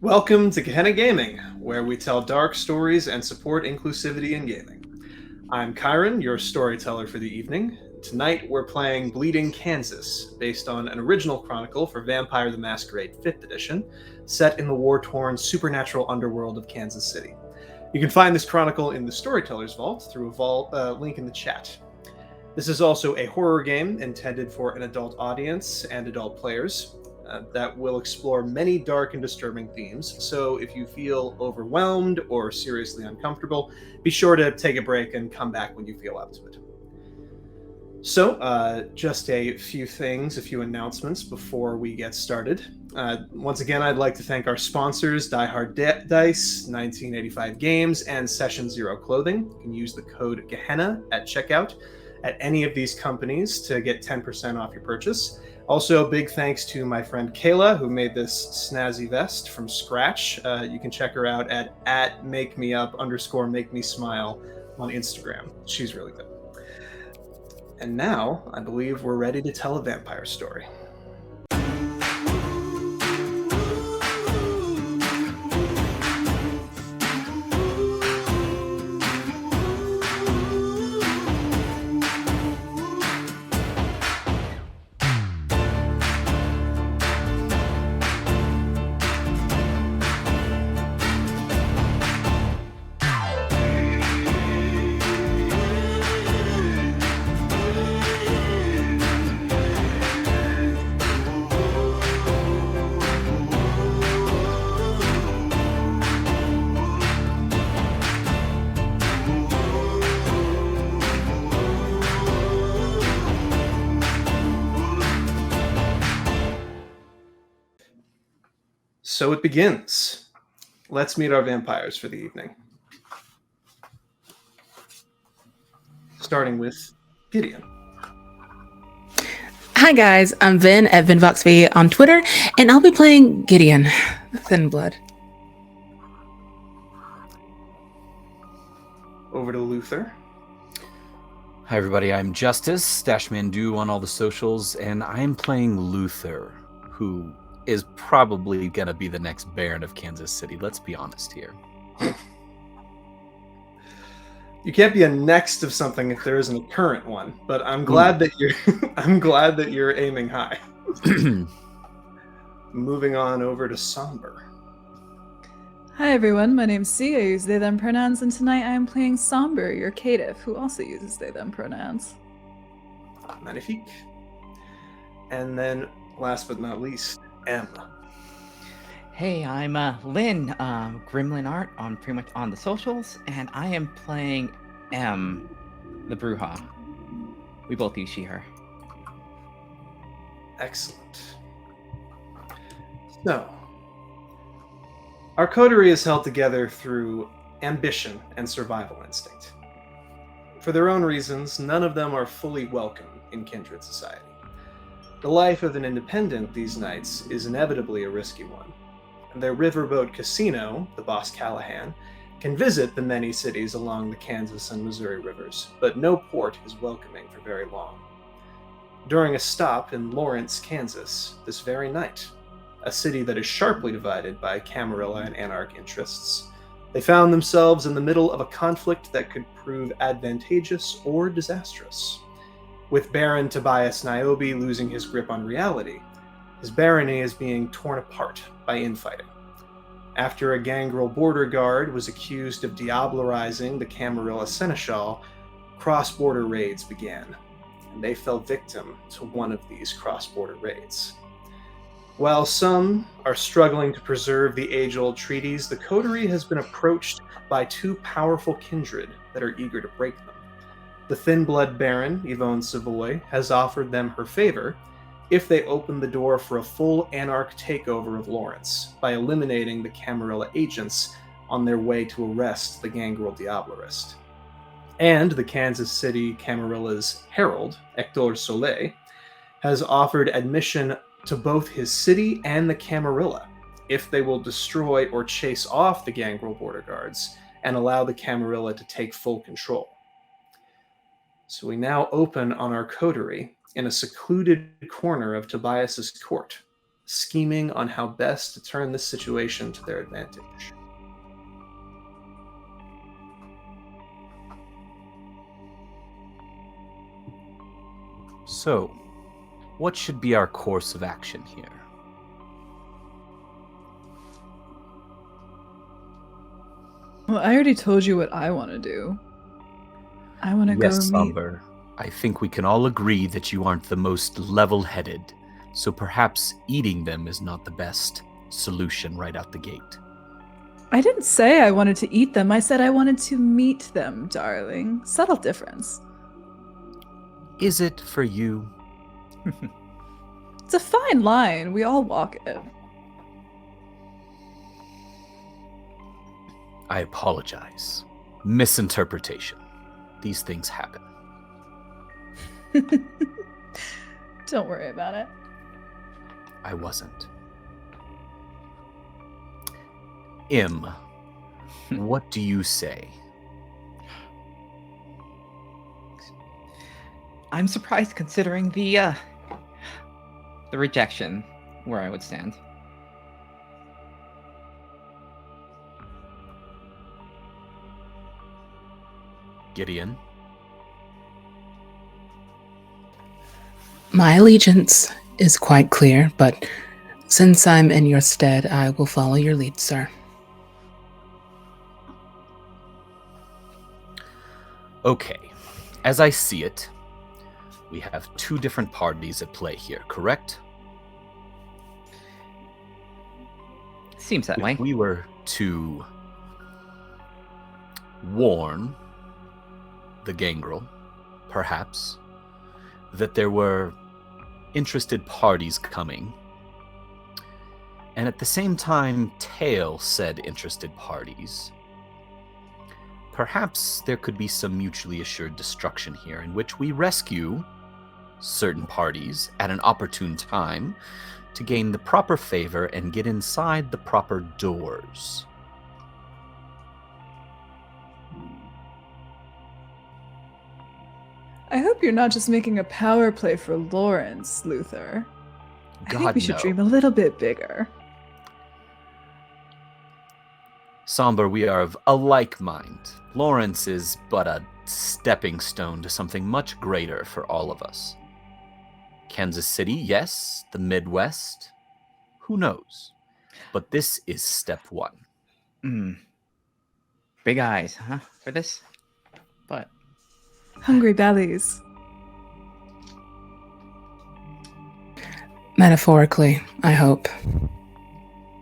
Welcome to Gehenna Gaming, where we tell dark stories and support inclusivity in gaming. I'm Kyran, your storyteller for the evening. Tonight we're playing Bleeding Kansas, based on an original chronicle for Vampire the Masquerade 5th edition, set in the war-torn supernatural underworld of Kansas City. You can find this chronicle in the Storyteller's Vault through a link in the chat. This is also a horror game intended for an adult audience and adult players that will explore many dark and disturbing themes. So if you feel overwhelmed or seriously uncomfortable, be sure to take a break and come back when you feel up to it. So, just a few announcements before we get started. Once again, I'd like to thank our sponsors, Die Hard Dice, 1985 Games, and Session Zero Clothing. You can use the code Gehenna at checkout at any of these companies to get 10% off your purchase. Also, big thanks to my friend Kayla, who made this snazzy vest from scratch. You can check her out at @makemeup_makemesmile on Instagram. She's really good. And now, I believe we're ready to tell a vampire story. So it begins. Let's meet our vampires for the evening. Starting with Gideon. Hi guys, I'm Vin at VinVoxV on Twitter, and I'll be playing Gideon, Thin Blood. Over to Luther. Hi everybody, I'm Justice, Dashmandu on all the socials, and I'm playing Luther, who is probably going to be the next Baron of Kansas City. Let's be honest here. You can't be a next of something if there isn't a current one, but I'm glad that you're I'm glad that you're aiming high. Moving on over to Somber. Hi everyone, my name's C. I use they them pronouns, and tonight I am playing Somber, your caitiff, who also uses they them pronouns. Magnifique. And then, last but not least, M. Hey, I'm Lynn, Gremlin Art on pretty much on the socials, and I am playing M, the Bruja. We both use she/her. Excellent. So, our coterie is held together through ambition and survival instinct. For their own reasons, none of them are fully welcome in kindred society. The life of an independent these nights is inevitably a risky one. Their riverboat casino, the Boss Callahan, can visit the many cities along the Kansas and Missouri rivers, but no port is welcoming for very long. During a stop in Lawrence, Kansas, this very night, a city that is sharply divided by Camarilla and Anarch interests, they found themselves in the middle of a conflict that could prove advantageous or disastrous. With Baron Tobias Niobe losing his grip on reality, his barony is being torn apart by infighting. After a gangrel border guard was accused of diablerizing the Camarilla seneschal, cross-border raids began, and they fell victim to one of these cross-border raids. While some are struggling to preserve the age-old treaties, the coterie has been approached by two powerful kindred that are eager to break them. The Thin Blood Baron, Yvonne Savoy, has offered them her favor if they open the door for a full Anarch takeover of Lawrence by eliminating the Camarilla agents on their way to arrest the gangrel Diablerist. And the Kansas City Camarilla's herald, Hector Soleil, has offered admission to both his city and the Camarilla if they will destroy or chase off the gangrel border guards and allow the Camarilla to take full control. So we now open on our coterie in a secluded corner of Tobias's court, scheming on how best to turn this situation to their advantage. So, what should be our course of action here? Well, I already told you what I want to do. I want to Yes, go meet. Somber. I think we can all agree that you aren't the most level-headed, so perhaps eating them is not the best solution right out the gate. I didn't say I wanted to eat them. I said I wanted to meet them, darling. Subtle difference. Is it for you? It's a fine line. We all walk it. I apologize. Misinterpretation. These things happen. Don't worry about it. I wasn't. Im, what do you say? I'm surprised considering the rejection where I would stand. Gideon? My allegiance is quite clear, but since I'm in your stead, I will follow your lead, sir. Okay. As I see it, we have two different parties at play here, correct? Seems that way. If we were to warn the gangrel, perhaps, that there were interested parties coming, and at the same time tail said interested parties, perhaps there could be some mutually assured destruction here in which we rescue certain parties at an opportune time to gain the proper favor and get inside the proper doors. I hope you're not just making a power play for Lawrence, Luther. I think we should no. dream a little bit bigger. Somber, we are of a like mind. Lawrence is but a stepping stone to something much greater for all of us. Kansas City, yes. The Midwest, who knows? But this is step one. Big eyes, huh, for this? But Hungry bellies. Metaphorically, I hope.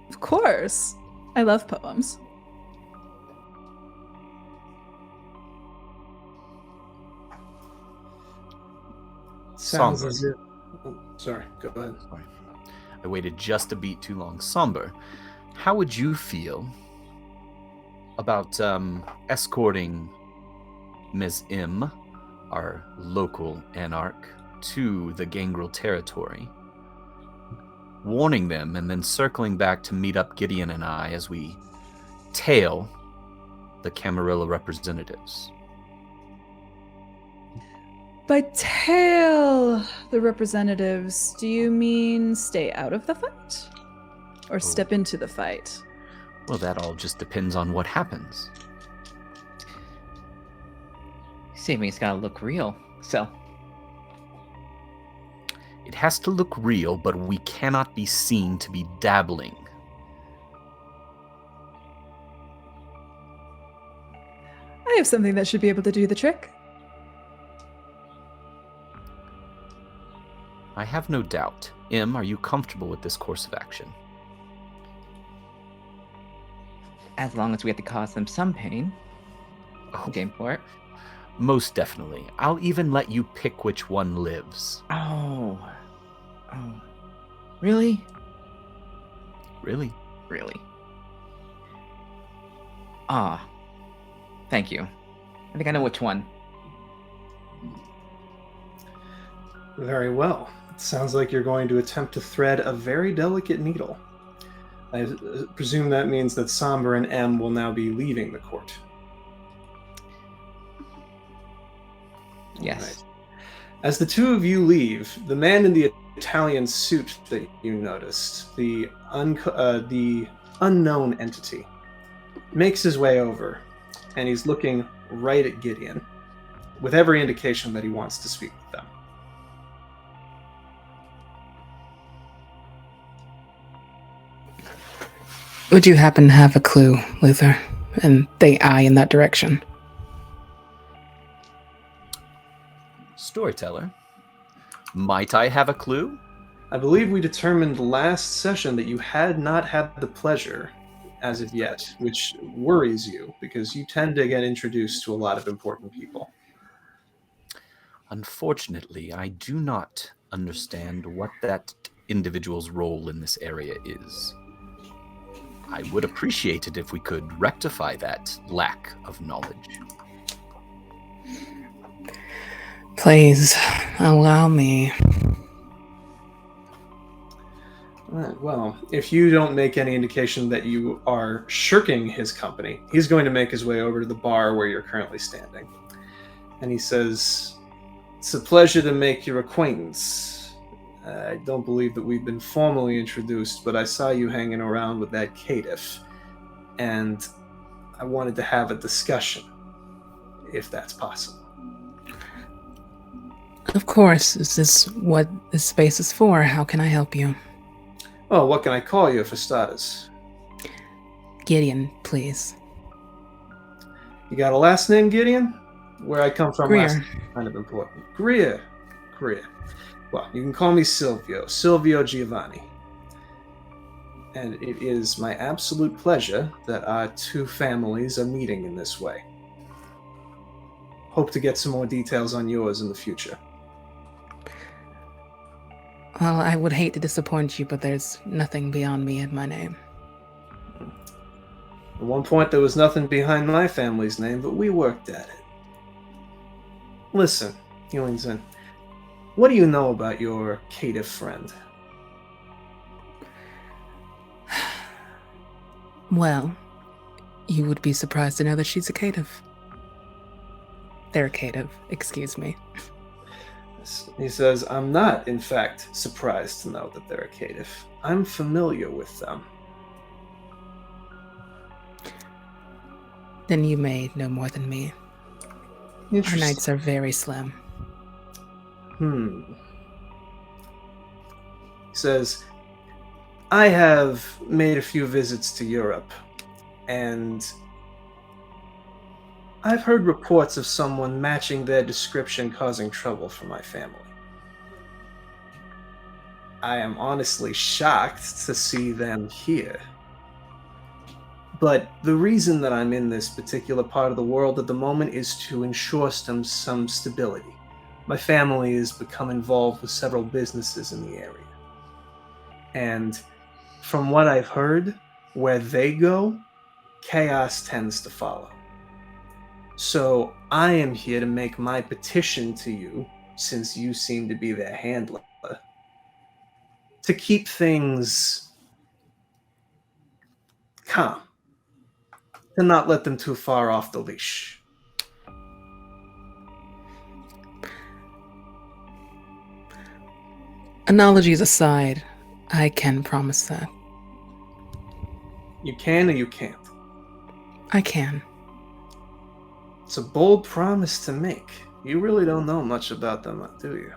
Of course. I love poems. Sounds Somber. as if... Oh, sorry, go ahead. Sorry. I waited just a beat too long. Somber, how would you feel about escorting Ms. Im, our local anarch, to the gangrel territory, warning them, and then circling back to meet up Gideon and I as we tail the Camarilla representatives? By tail the representatives, do you mean stay out of the fight? Or step into the fight? Well, that all just depends on what happens. saving's gotta look real, so. It has to look real, but we cannot be seen to be dabbling. I have something that should be able to do the trick. I have no doubt. Im, are you comfortable with this course of action? As long as we have to cause them some pain. Oh, Game for it. most definitely. I'll even let you pick which one lives. Oh. Oh. Really? Really? Really? Ah. Thank you. I think I know which one. Very well. It sounds like you're going to attempt to thread a very delicate needle. I presume that means that Somber and M will now be leaving the court. Yes. All right. As the two of you leave, the man in the Italian suit that you noticed, the unknown entity, makes his way over, and he's looking right at Gideon, with every indication that he wants to speak with them. Would you happen to have a clue, Luther? And they eye in that direction. Storyteller, might I have a clue? I believe we determined last session that you had not had the pleasure as of yet, which worries you because you tend to get introduced to a lot of important people. Unfortunately, I do not understand what that individual's role in this area is. I would appreciate it if we could rectify that lack of knowledge. Please, allow me. Right, well, if you don't make any indication that you are shirking his company, he's going to make his way over to the bar where you're currently standing. And he says, "It's a pleasure to make your acquaintance. I don't believe that we've been formally introduced, but I saw you hanging around with that caitiff, and I wanted to have a discussion, if that's possible." Of course, is this what this space is for? How can I help you? Oh, what can I call you for starters? Gideon, please. You got a last name, Gideon? Where I come from, Greer. last name is kind of important. Greer. Well, you can call me Silvio Giovanni. And it is my absolute pleasure that our two families are meeting in this way. Hope to get some more details on yours in the future. Well, I would hate to disappoint you, but there's nothing beyond me and my name. At one point, there was nothing behind my family's name, but we worked at it. Listen, he leans in. What do you know about your caitiff friend? Well, you would be surprised to know that she's a caitiff. They're a caitiff, excuse me. He says, "I'm not, in fact, surprised to know that they're a caitiff. I'm familiar with them." Then you may know more than me. Our nights are very slim. He says, "I have made a few visits to Europe, and I've heard reports of someone matching their description causing trouble for my family. I am honestly shocked to see them here. But the reason that I'm in this particular part of the world at the moment is to ensure some stability. My family has become involved with several businesses in the area. And from what I've heard, where they go, chaos tends to follow. So I am here to make my petition to you, since you seem to be their handler, to keep things calm, to not let them too far off the leash." Analogies aside, I can promise that. You can or you can't. I can. It's a bold promise to make. You really don't know much about them, do you?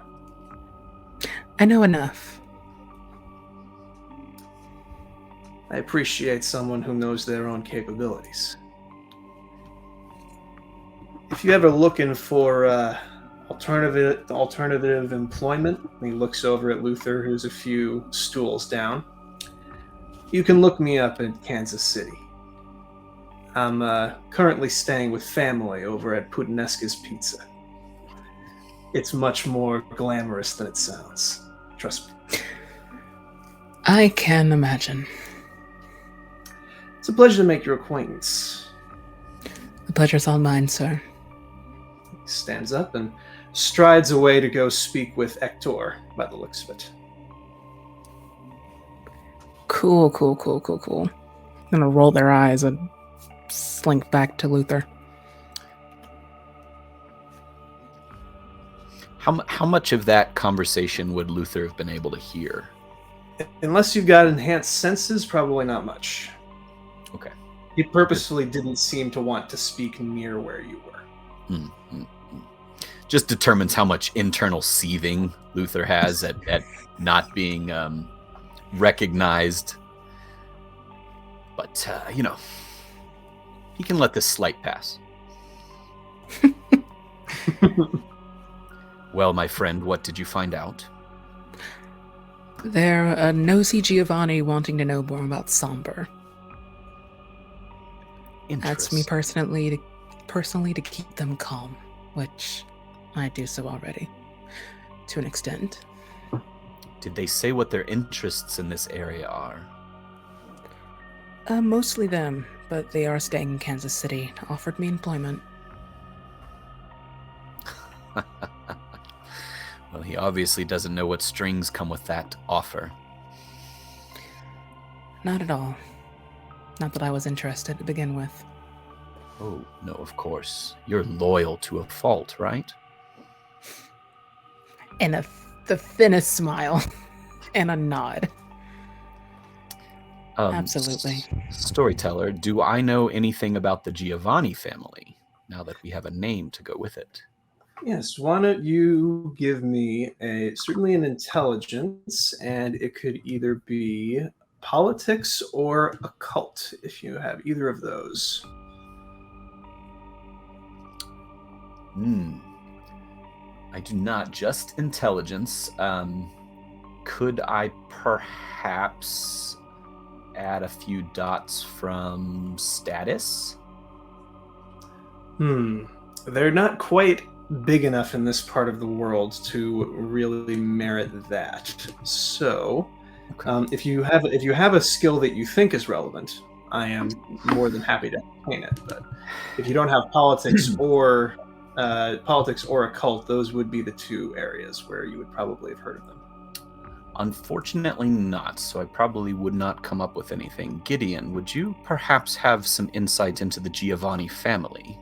I know enough. I appreciate someone who knows their own capabilities. If you're ever looking for alternative employment, he looks over at Luther, who's a few stools down, you can look me up in Kansas City. I'm currently staying with family over at Putinesca's Pizza. It's much more glamorous than it sounds. Trust me. I can imagine. It's a pleasure to make your acquaintance. The pleasure's all mine, sir. He stands up and strides away to go speak with Hector, by the looks of it. Cool. I'm gonna roll their eyes and slink back to Luther. How much of that conversation would Luther have been able to hear? Unless you've got enhanced senses, probably not much. Okay. He purposefully didn't seem to want to speak near where you were. Just determines how much internal seething Luther has at not being recognized. But, he can let this slight pass. Well, my friend, what did you find out? They're a nosy Giovanni wanting to know more about Somber. Asked me personally to keep them calm, which I do so already, to an extent. Did they say what their interests in this area are? Mostly them, but they are staying in Kansas City. Offered me employment. Well, he obviously doesn't know what strings come with that offer. Not at all. Not that I was interested to begin with. Oh, no, of course. You're loyal to a fault, right? And the thinnest smile. And a nod. Absolutely. Storyteller, do I know anything about the Giovanni family, now that we have a name to go with it? Yes, why don't you give me certainly an intelligence, and it could either be politics or occult, if you have either of those. I do not. Just intelligence. Could I perhaps add a few dots from status? They're not quite big enough in this part of the world to really merit that. So, if you have a skill that you think is relevant, I am more than happy to entertain it. But if you don't have politics or occult, those would be the two areas where you would probably have heard of them. Unfortunately not, so I probably would not come up with anything. Gideon, would you perhaps have some insight into the Giovanni family?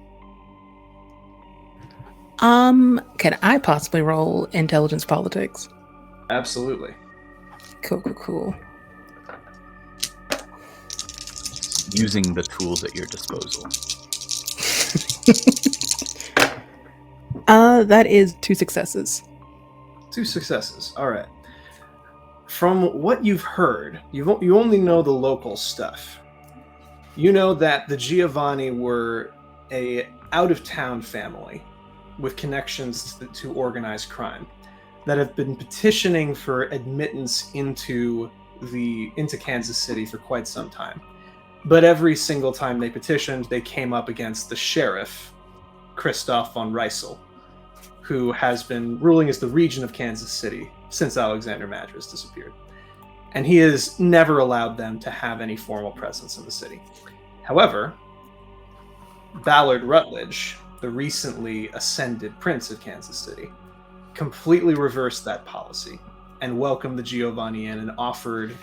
Can I possibly roll intelligence politics? Absolutely. Cool. Using the tools at your disposal. That is 2 successes. 2 successes. All right. From what you've heard, you only know the local stuff. You know that the Giovanni were a out-of-town family with connections to organized crime that have been petitioning for admittance into Kansas City for quite some time. But every single time they petitioned, they came up against the sheriff, Christoph von Reisel, who has been ruling as the region of Kansas City since Alexander Madras disappeared. And he has never allowed them to have any formal presence in the city. However, Ballard Rutledge, the recently ascended prince of Kansas City, completely reversed that policy and welcomed the Giovanni in and offered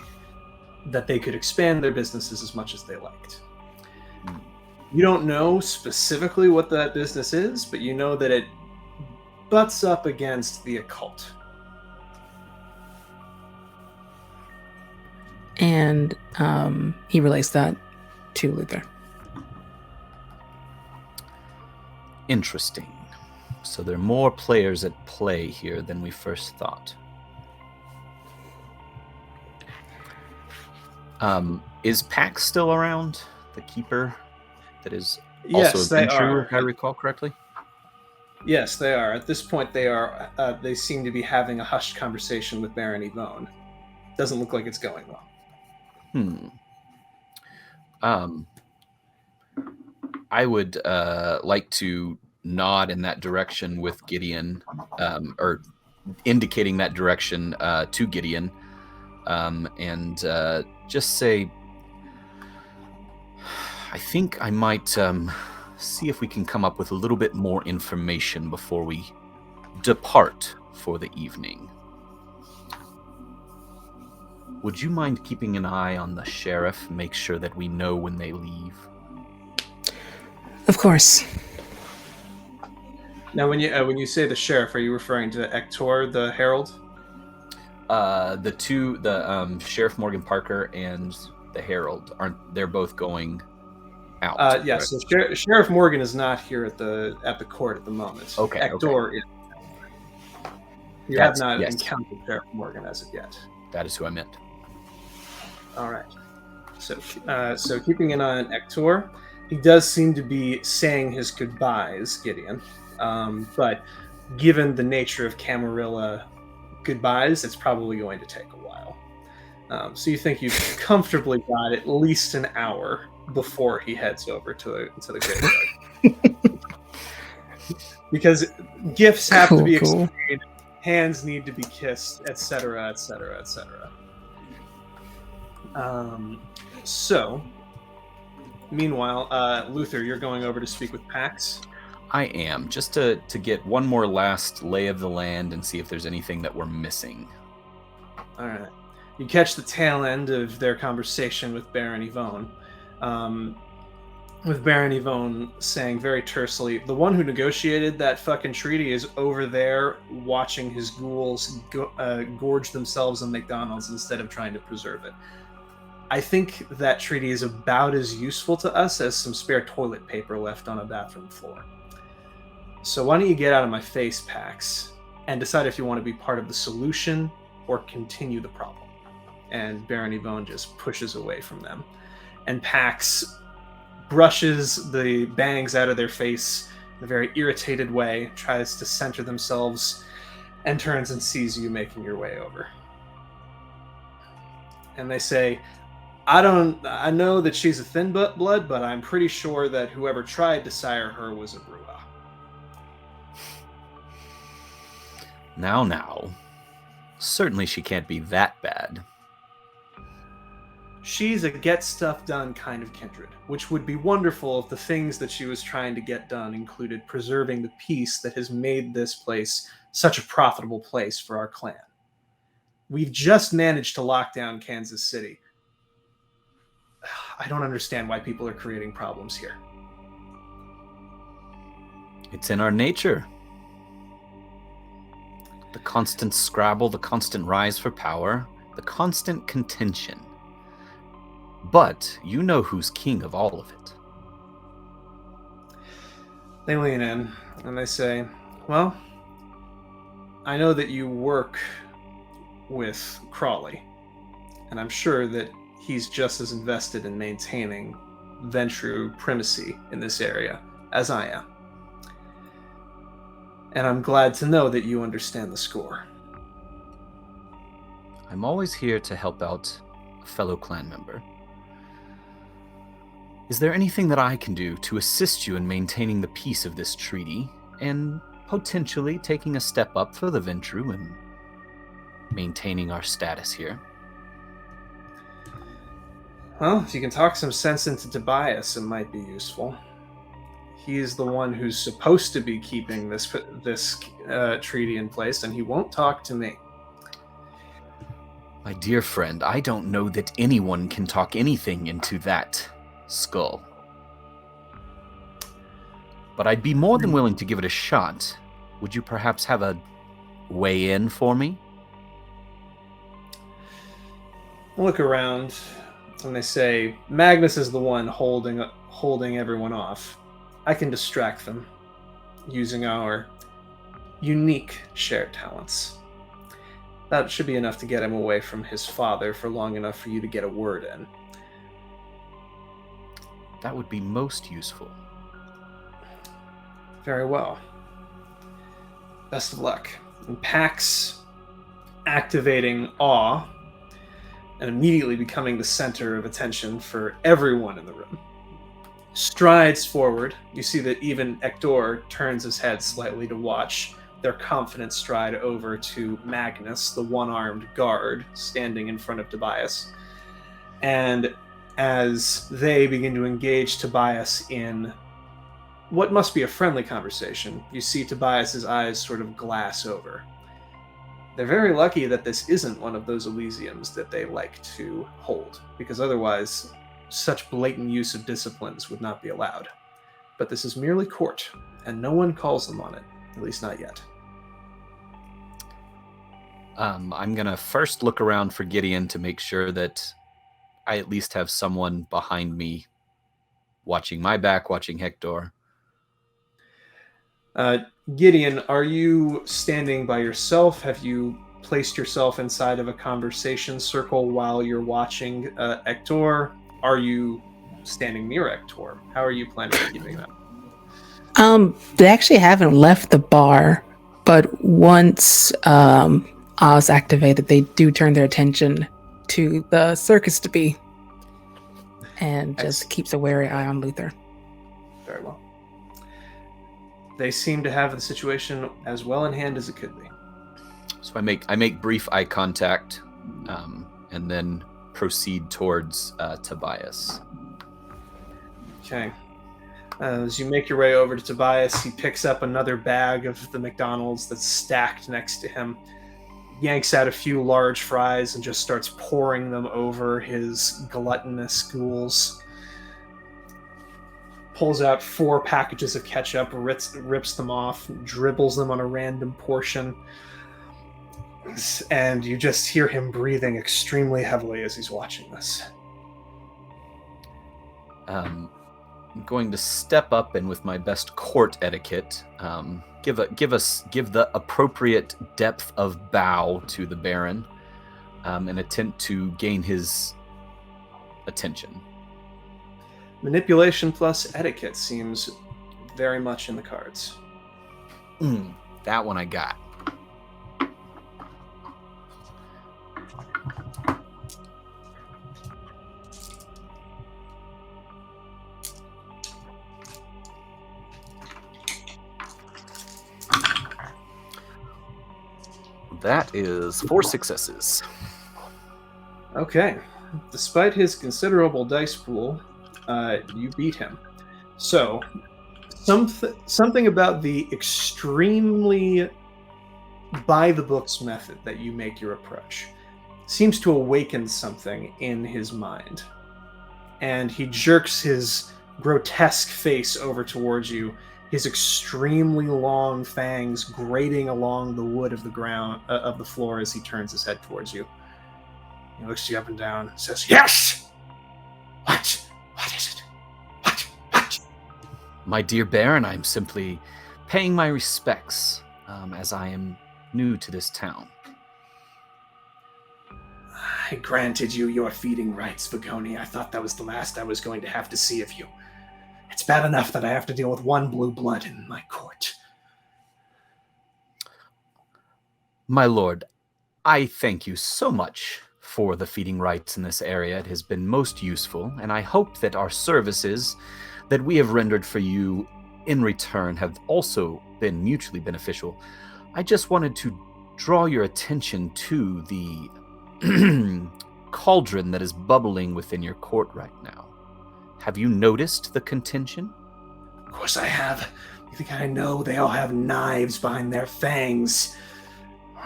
that they could expand their businesses as much as they liked. You don't know specifically what that business is, but you know that it butts up against the occult. And he relates that to Luther. Interesting. So there are more players at play here than we first thought. Is Pact still around? The keeper that is also Yes, a they venture, are. if I recall correctly? Yes, they are. At this point, they seem to be having a hushed conversation with Baron Yvonne. Doesn't look like it's going well. I would like to nod in that direction with Gideon, or indicating that direction to Gideon, and just say, I think I might see if we can come up with a little bit more information before we depart for the evening. Would you mind keeping an eye on the sheriff, make sure that we know when they leave? Of course. Now, when you say the sheriff, are you referring to Hector, the herald? The Sheriff Morgan Parker and the Herald they're both going out? Yes. Correct? So Sheriff Morgan is not here at the court at the moment. Okay, Hector is. You have not encountered Sheriff Morgan as of yet. That is who I meant. All right. So keeping an eye on Hector, he does seem to be saying his goodbyes, Gideon. But given the nature of Camarilla goodbyes, it's probably going to take a while. So you think you've comfortably got at least an hour before he heads over to the graveyard. Because gifts have to be exchanged, hands need to be kissed, etc., etc., etc. So, meanwhile, Luther, you're going over to speak with Pax? I am, just to get one more last lay of the land and see if there's anything that we're missing. All right. You catch the tail end of their conversation with Baron Yvonne. With Baron Yvonne saying very tersely, the one who negotiated that fucking treaty is over there watching his ghouls gorge themselves on McDonald's instead of trying to preserve it. I think that treaty is about as useful to us as some spare toilet paper left on a bathroom floor. So why don't you get out of my face, Pax, and decide if you want to be part of the solution or continue the problem. And Baron Yvonne just pushes away from them. And Pax brushes the bangs out of their face in a very irritated way, tries to center themselves, and turns and sees you making your way over. And they say, I know that she's a thin blood, but I'm pretty sure that whoever tried to sire her was a Brua. Now. Certainly she can't be that bad. She's a get stuff done kind of kindred, which would be wonderful if the things that she was trying to get done included preserving the peace that has made this place such a profitable place for our clan. We've just managed to lock down Kansas City. I don't understand why people are creating problems here. It's in our nature. The constant scrabble, the constant rise for power, the constant contention. But you know who's king of all of it. They lean in and they say, well, I know that you work with Crawley, and I'm sure that he's just as invested in maintaining Ventru primacy in this area as I am. And I'm glad to know that you understand the score. I'm always here to help out a fellow clan member. Is there anything that I can do to assist you in maintaining the peace of this treaty and potentially taking a step up for the Ventru and maintaining our status here? Well, if you can talk some sense into Tobias, it might be useful. He is the one who's supposed to be keeping this treaty in place, and he won't talk to me. My dear friend, I don't know that anyone can talk anything into that skull. But I'd be more than willing to give it a shot. Would you perhaps have a way in for me? Look around, and they say, Magnus is the one holding everyone off. I can distract them using our unique shared talents. That should be enough to get him away from his father for long enough for you to get a word in. That would be most useful. Very well. Best of luck. And Pax, activating awe and immediately becoming the center of attention for everyone in the room, strides forward. You see that even Hector turns his head slightly to watch their confident stride over to Magnus, the one-armed guard standing in front of Tobias. And as they begin to engage Tobias in what must be a friendly conversation, you see Tobias's eyes sort of glass over. They're very lucky that this isn't one of those Elysiums that they like to hold, because otherwise such blatant use of disciplines would not be allowed. But this is merely court, and no one calls them on it. At least not yet. I'm going to first look around for Gideon to make sure that I at least have someone behind me watching my back, watching Hector. Gideon, are you standing by yourself? Have you placed yourself inside of a conversation circle while you're watching Hector? Are you standing near Hector? How are you planning on keeping that? They actually haven't left the bar, but once Oz activated, they do turn their attention to the circus to be, and just keeps a wary eye on Luther. Very well. They seem to have the situation as well in hand as it could be. So I make brief eye contact, and then proceed towards Tobias. Okay. As you make your way over to Tobias, he picks up another bag of the McDonald's that's stacked next to him, yanks out a few large fries, and just starts pouring them over his gluttonous ghouls. Pulls out 4 packages of ketchup, rips them off, dribbles them on a random portion, and you just hear him breathing extremely heavily as he's watching this. I'm going to step up and, with my best court etiquette, give the appropriate depth of bow to the Baron, and attempt to gain his attention. Manipulation plus etiquette seems very much in the cards. That one I got. That is 4 successes. Okay. Despite his considerable dice pool, you beat him. So, something about the extremely by-the-books method that you make your approach seems to awaken something in his mind. And he jerks his grotesque face over towards you, his extremely long fangs grating along the wood of the ground of the floor as he turns his head towards you. He looks you up and down and says, "Yes! What? What is it? What? My dear Baron, I'm simply paying my respects, as I am new to this town." I granted you your feeding rights, Vigoni. I thought that was the last I was going to have to see of you. It's bad enough that I have to deal with one blue blood in my court. My lord, I thank you so much for the feeding rights in this area. It has been most useful, and I hope that our services that we have rendered for you in return have also been mutually beneficial. I just wanted to draw your attention to the cauldron that is bubbling within your court right now. Have you noticed the contention? Of course I have. You think I know they all have knives behind their fangs?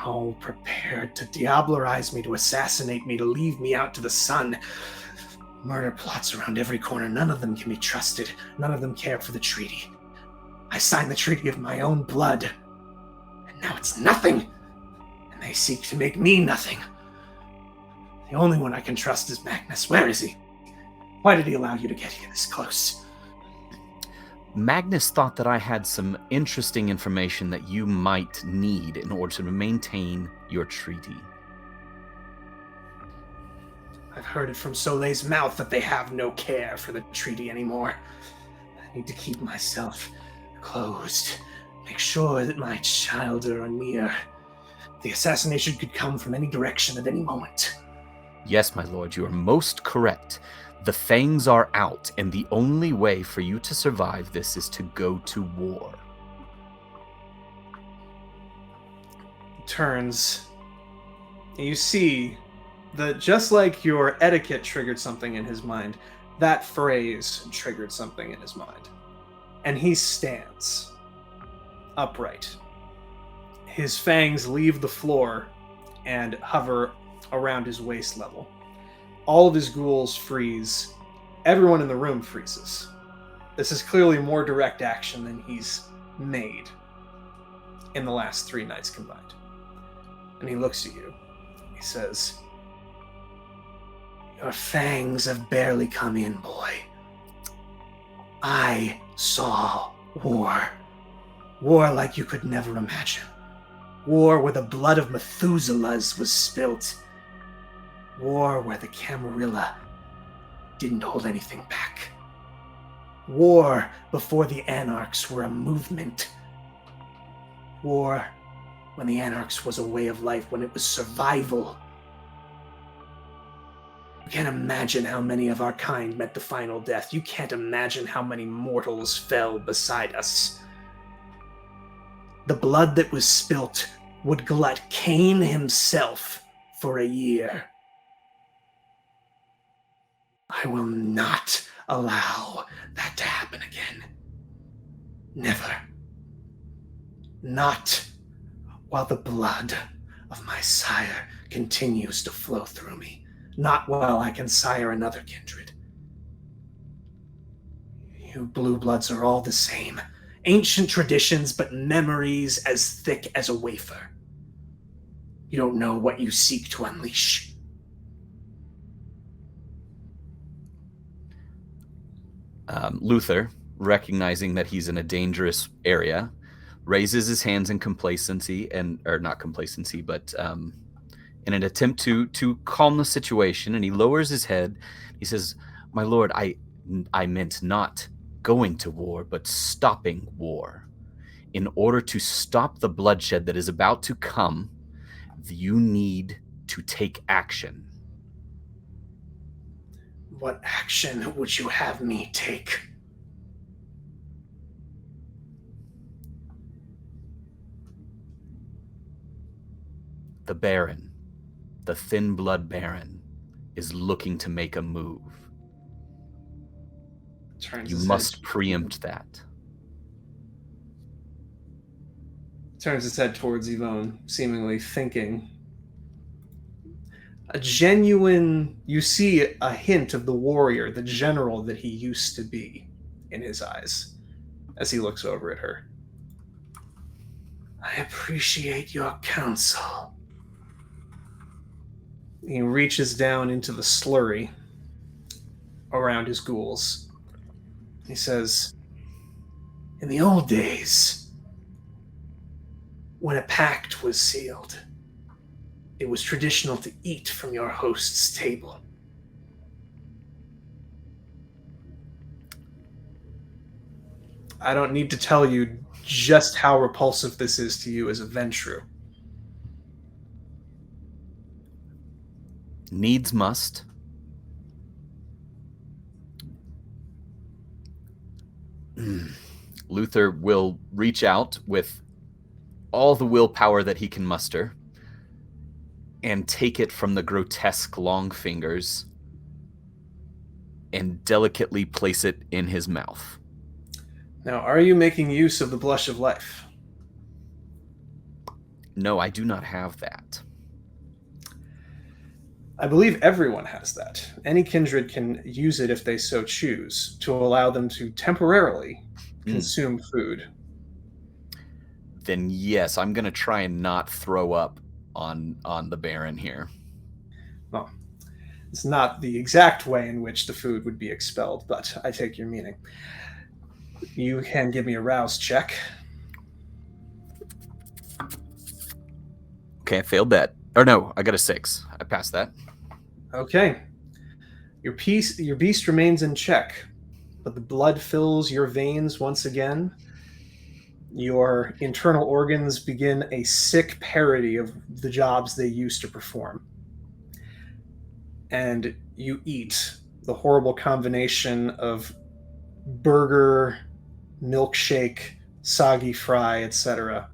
All prepared to diablerize me, to assassinate me, to leave me out to the sun. Murder plots around every corner. None of them can be trusted. None of them care for the treaty. I signed the treaty of my own blood. And now it's nothing. And they seek to make me nothing. The only one I can trust is Magnus. Where is he? Why did he allow you to get here this close? Magnus thought that I had some interesting information that you might need in order to maintain your treaty. I've heard it from Soleil's mouth that they have no care for the treaty anymore. I need to keep myself closed. Make sure that my child are near. The assassination could come from any direction at any moment. Yes, my lord, you are most correct. The fangs are out, and the only way for you to survive this is to go to war. Turns. And you see that just like your etiquette triggered something in his mind, that phrase triggered something in his mind. And he stands upright. His fangs leave the floor and hover around his waist level. All of his ghouls freeze. Everyone in the room freezes. This is clearly more direct action than he's made. in the last 3 nights combined. And he looks at you. He says, "Your fangs have barely come in, boy. I saw war. War like you could never imagine. War where the blood of Methuselahs was spilt. War where the Camarilla didn't hold anything back. War before the Anarchs were a movement. War when the Anarchs was a way of life, when it was survival. You can't imagine how many of our kind met the final death. You can't imagine how many mortals fell beside us. The blood that was spilt would glut Cain himself for a year. I will not allow that to happen again. Never. Not while the blood of my sire continues to flow through me. Not while I can sire another kindred. You blue bloods are all the same. Ancient traditions, but memories as thick as a wafer. You don't know what you seek to unleash. Luther, recognizing that he's in a dangerous area, raises his hands in complacency, or not complacency, but in an attempt to calm the situation, and he lowers his head. He says, "My lord, I meant not going to war, but stopping war. In order to stop the bloodshed that is about to come, you need to take action." What action would you have me take? The Baron, the Thin Blood Baron, is looking to make a move. You must preempt that. Turns his head towards Yvonne, seemingly thinking. A genuine, you see a hint of the warrior, the general that he used to be in his eyes as he looks over at her. I appreciate your counsel. He reaches down into the slurry around his ghouls. He says, in the old days, when a pact was sealed, it was traditional to eat from your host's table. I don't need to tell you just how repulsive this is to you as a Ventru. Needs must. Luther will reach out with all the willpower that he can muster and take it from the grotesque long fingers and delicately place it in his mouth. Now, are you making use of the Blush of Life? No, I do not have that. I believe everyone has that. Any kindred can use it if they so choose, to allow them to temporarily consume food. Then yes, I'm going to try and not throw up on the Baron here. Well, it's not the exact way in which the food would be expelled, but I take your meaning. You can give me a rouse check. Okay, I failed that. Or no, I got a 6. I passed that. Okay. Your beast remains in check, but the blood fills your veins once again. Your internal organs begin a sick parody of the jobs they used to perform. And you eat the horrible combination of burger, milkshake, soggy fry, etc.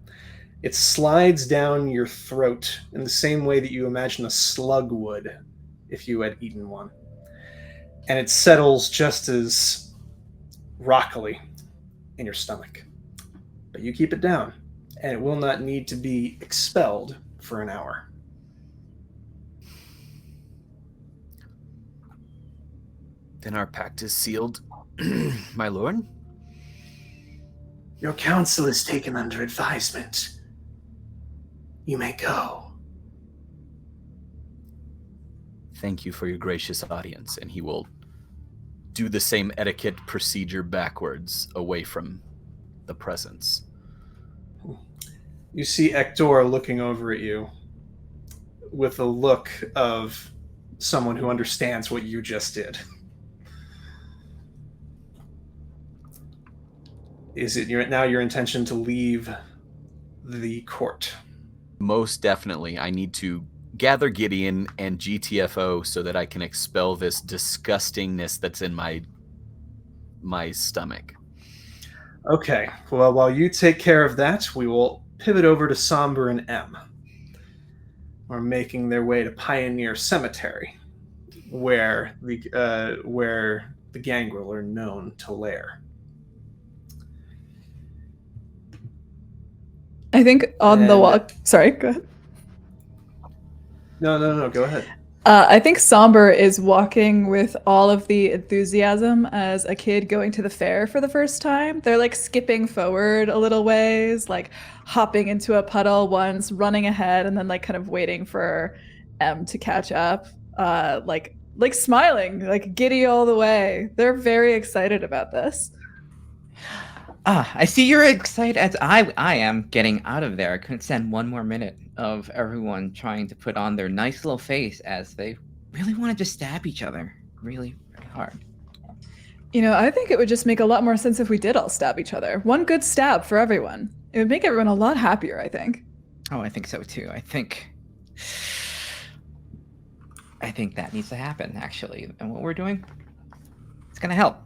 It slides down your throat in the same way that you imagine a slug would if you had eaten one. And it settles just as rockily in your stomach. But you keep it down, and it will not need to be expelled for an hour. Then our pact is sealed, my lord. Your counsel is taken under advisement. You may go. Thank you for your gracious audience. And he will do the same etiquette procedure backwards away from the presence. You see Ektor looking over at you with a look of someone who understands what you just did. Is it now your intention to leave the court? Most definitely. I need to gather Gideon and GTFO so that I can expel this disgustingness that's in my stomach. Okay, well, while you take care of that, we will pivot over to Somber and M. Are making their way to Pioneer Cemetery, where the Gangrel are known to lair. I think on the walk. Sorry, go ahead. No, go ahead. I think Somber is walking with all of the enthusiasm as a kid going to the fair for the first time. They're like skipping forward a little ways, like hopping into a puddle once, running ahead, and then like kind of waiting for M to catch up. Like smiling, like giddy all the way. They're very excited about this. I see you're excited as I am getting out of there. I couldn't stand one more minute of everyone trying to put on their nice little face as they really wanted to stab each other really, really hard. You know, I think it would just make a lot more sense if we did all stab each other. One good stab for everyone. It would make everyone a lot happier, I think. Oh, I think so too. I think that needs to happen, actually. And what we're doing, it's going to help.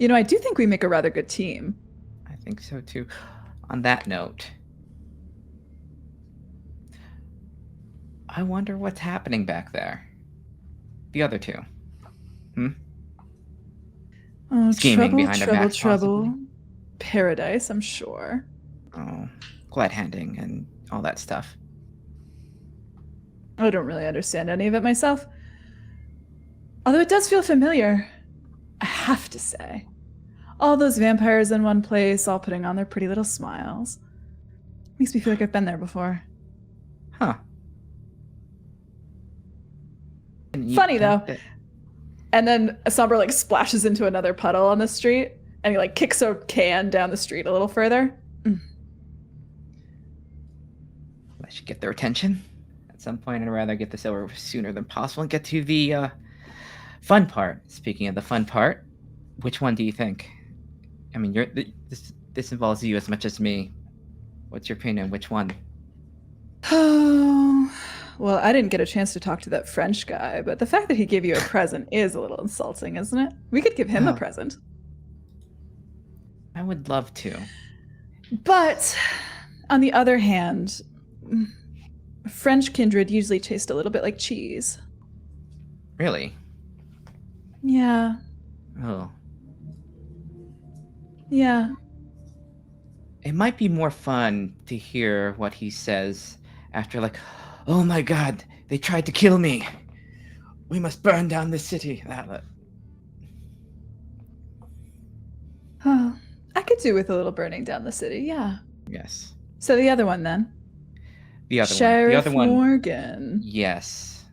You know, I do think we make a rather good team. I think so too. On that note, I wonder what's happening back there. The other two. Oh, Scheming trouble, behind our backs, trouble. possibly. Paradise, I'm sure. Oh, glad handing and all that stuff. I don't really understand any of it myself. Although it does feel familiar. I have to say. All those vampires in one place, all putting on their pretty little smiles. Makes me feel like I've been there before. Huh. Funny, though. And then Somber, like, splashes into another puddle on the street, and he, like, kicks a can down the street a little further. I should get their attention. At some point, I'd rather get this over sooner than possible and get to the fun part. Speaking of the fun part, which one do you think? I mean, this involves you as much as me. What's your opinion? Which one? Oh, well, I didn't get a chance to talk to that French guy, but the fact that he gave you a present is a little insulting, isn't it? We could give him a present. I would love to. But, on the other hand, French kindred usually taste a little bit like cheese. Really? Yeah. Oh. Yeah. It might be more fun to hear what he says after, like, oh my god, they tried to kill me. We must burn down the city. Oh, I could do with a little burning down the city, yeah. Yes. So the other one, then? The other Sheriff one. The other one. Morgan. Yes.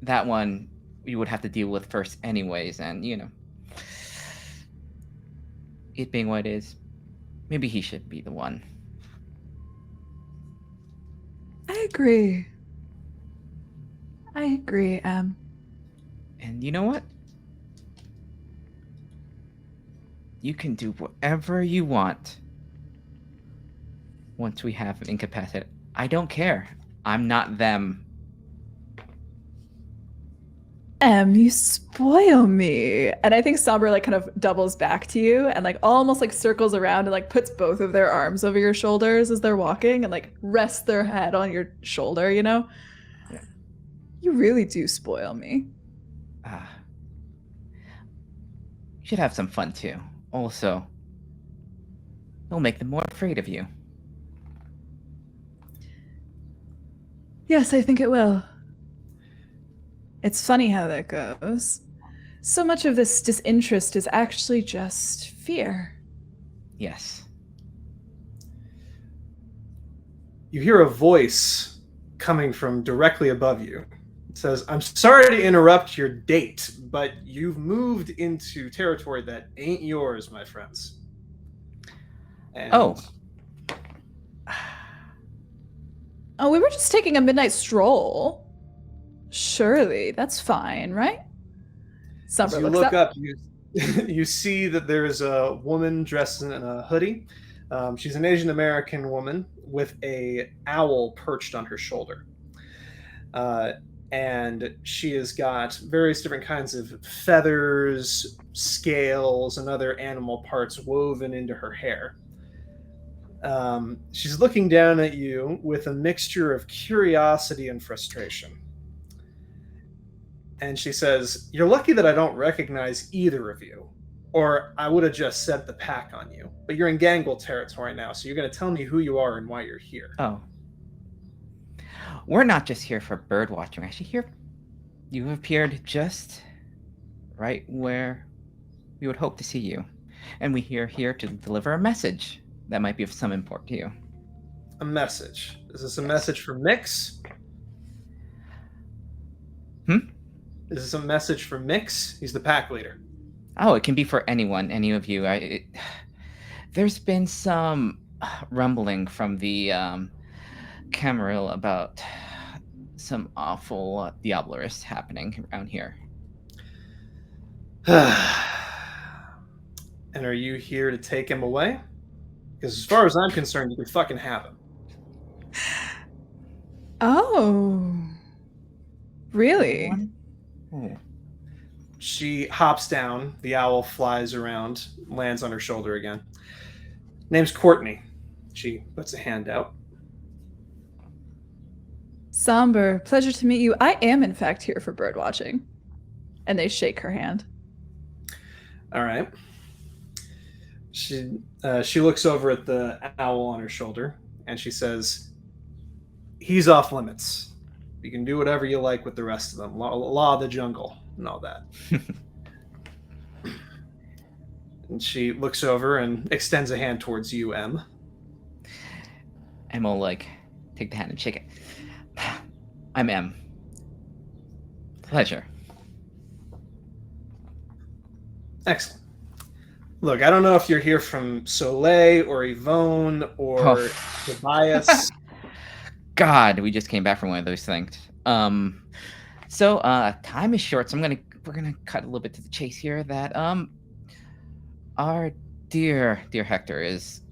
That one we would have to deal with first anyways, and, you know. It being what it is, maybe he should be the one. I agree. Em. And you know what? You can do whatever you want once we have him incapacitated. I don't care. I'm not them. Em, you spoil me. And I think Somber like kind of doubles back to you and like almost like circles around and like puts both of their arms over your shoulders as they're walking and like rests their head on your shoulder, you know? Yeah. You really do spoil me. You should have some fun too. Also, it'll make them more afraid of you. Yes, I think it will. It's funny how that goes. So much of this disinterest is actually just fear. Yes. you hear a voice coming from directly above you. It says, "I'm sorry to interrupt your date, but you've moved into territory that ain't yours, my friends." And Oh. Oh, we were just taking a midnight stroll. Surely, that's fine, right? as Somber you looks look up. up, you see that there is a woman dressed in a hoodie. She's an Asian American woman with a owl perched on her shoulder. And she has got various different kinds of feathers, scales, and other animal parts woven into her hair. She's looking down at you with a mixture of curiosity and frustration. And she says, "You're lucky that I don't recognize either of you, or I would have just sent the pack on you. But you're in Gangle territory now, so you're going to tell me who you are and why you're here." Oh. We're not just here for bird watching. We're actually here. You appeared just right where we would hope to see you. And we are here to deliver a message that might be of some import to you. A message. Is this a message for Mix? Is this a message for Mix? He's the pack leader. Oh, it can be for anyone, any of you. There's been some rumbling from the Camarilla about some awful Diablerie happening around here. And are you here to take him away? Because as far as I'm concerned, you can fucking have him. Oh. Really? Oh. She hops down. The owl flies around, lands on her shoulder again. Name's Courtney. She puts a hand out. Somber, pleasure to meet you. I am, in fact, here for bird watching. And they shake her hand. All right. She looks over at the owl on her shoulder, and she says, "He's off limits. You can do whatever you like with the rest of them. Law of the jungle and all that." And she looks over and extends a hand towards you, M. M will take the hand and shake it. I'm M. Pleasure. Excellent. Look, I don't know if you're here from Soleil or Yvonne or Tobias. God, we just came back from one of those things. So time is short, so we're gonna cut a little bit to the chase here. That our dear Hector is.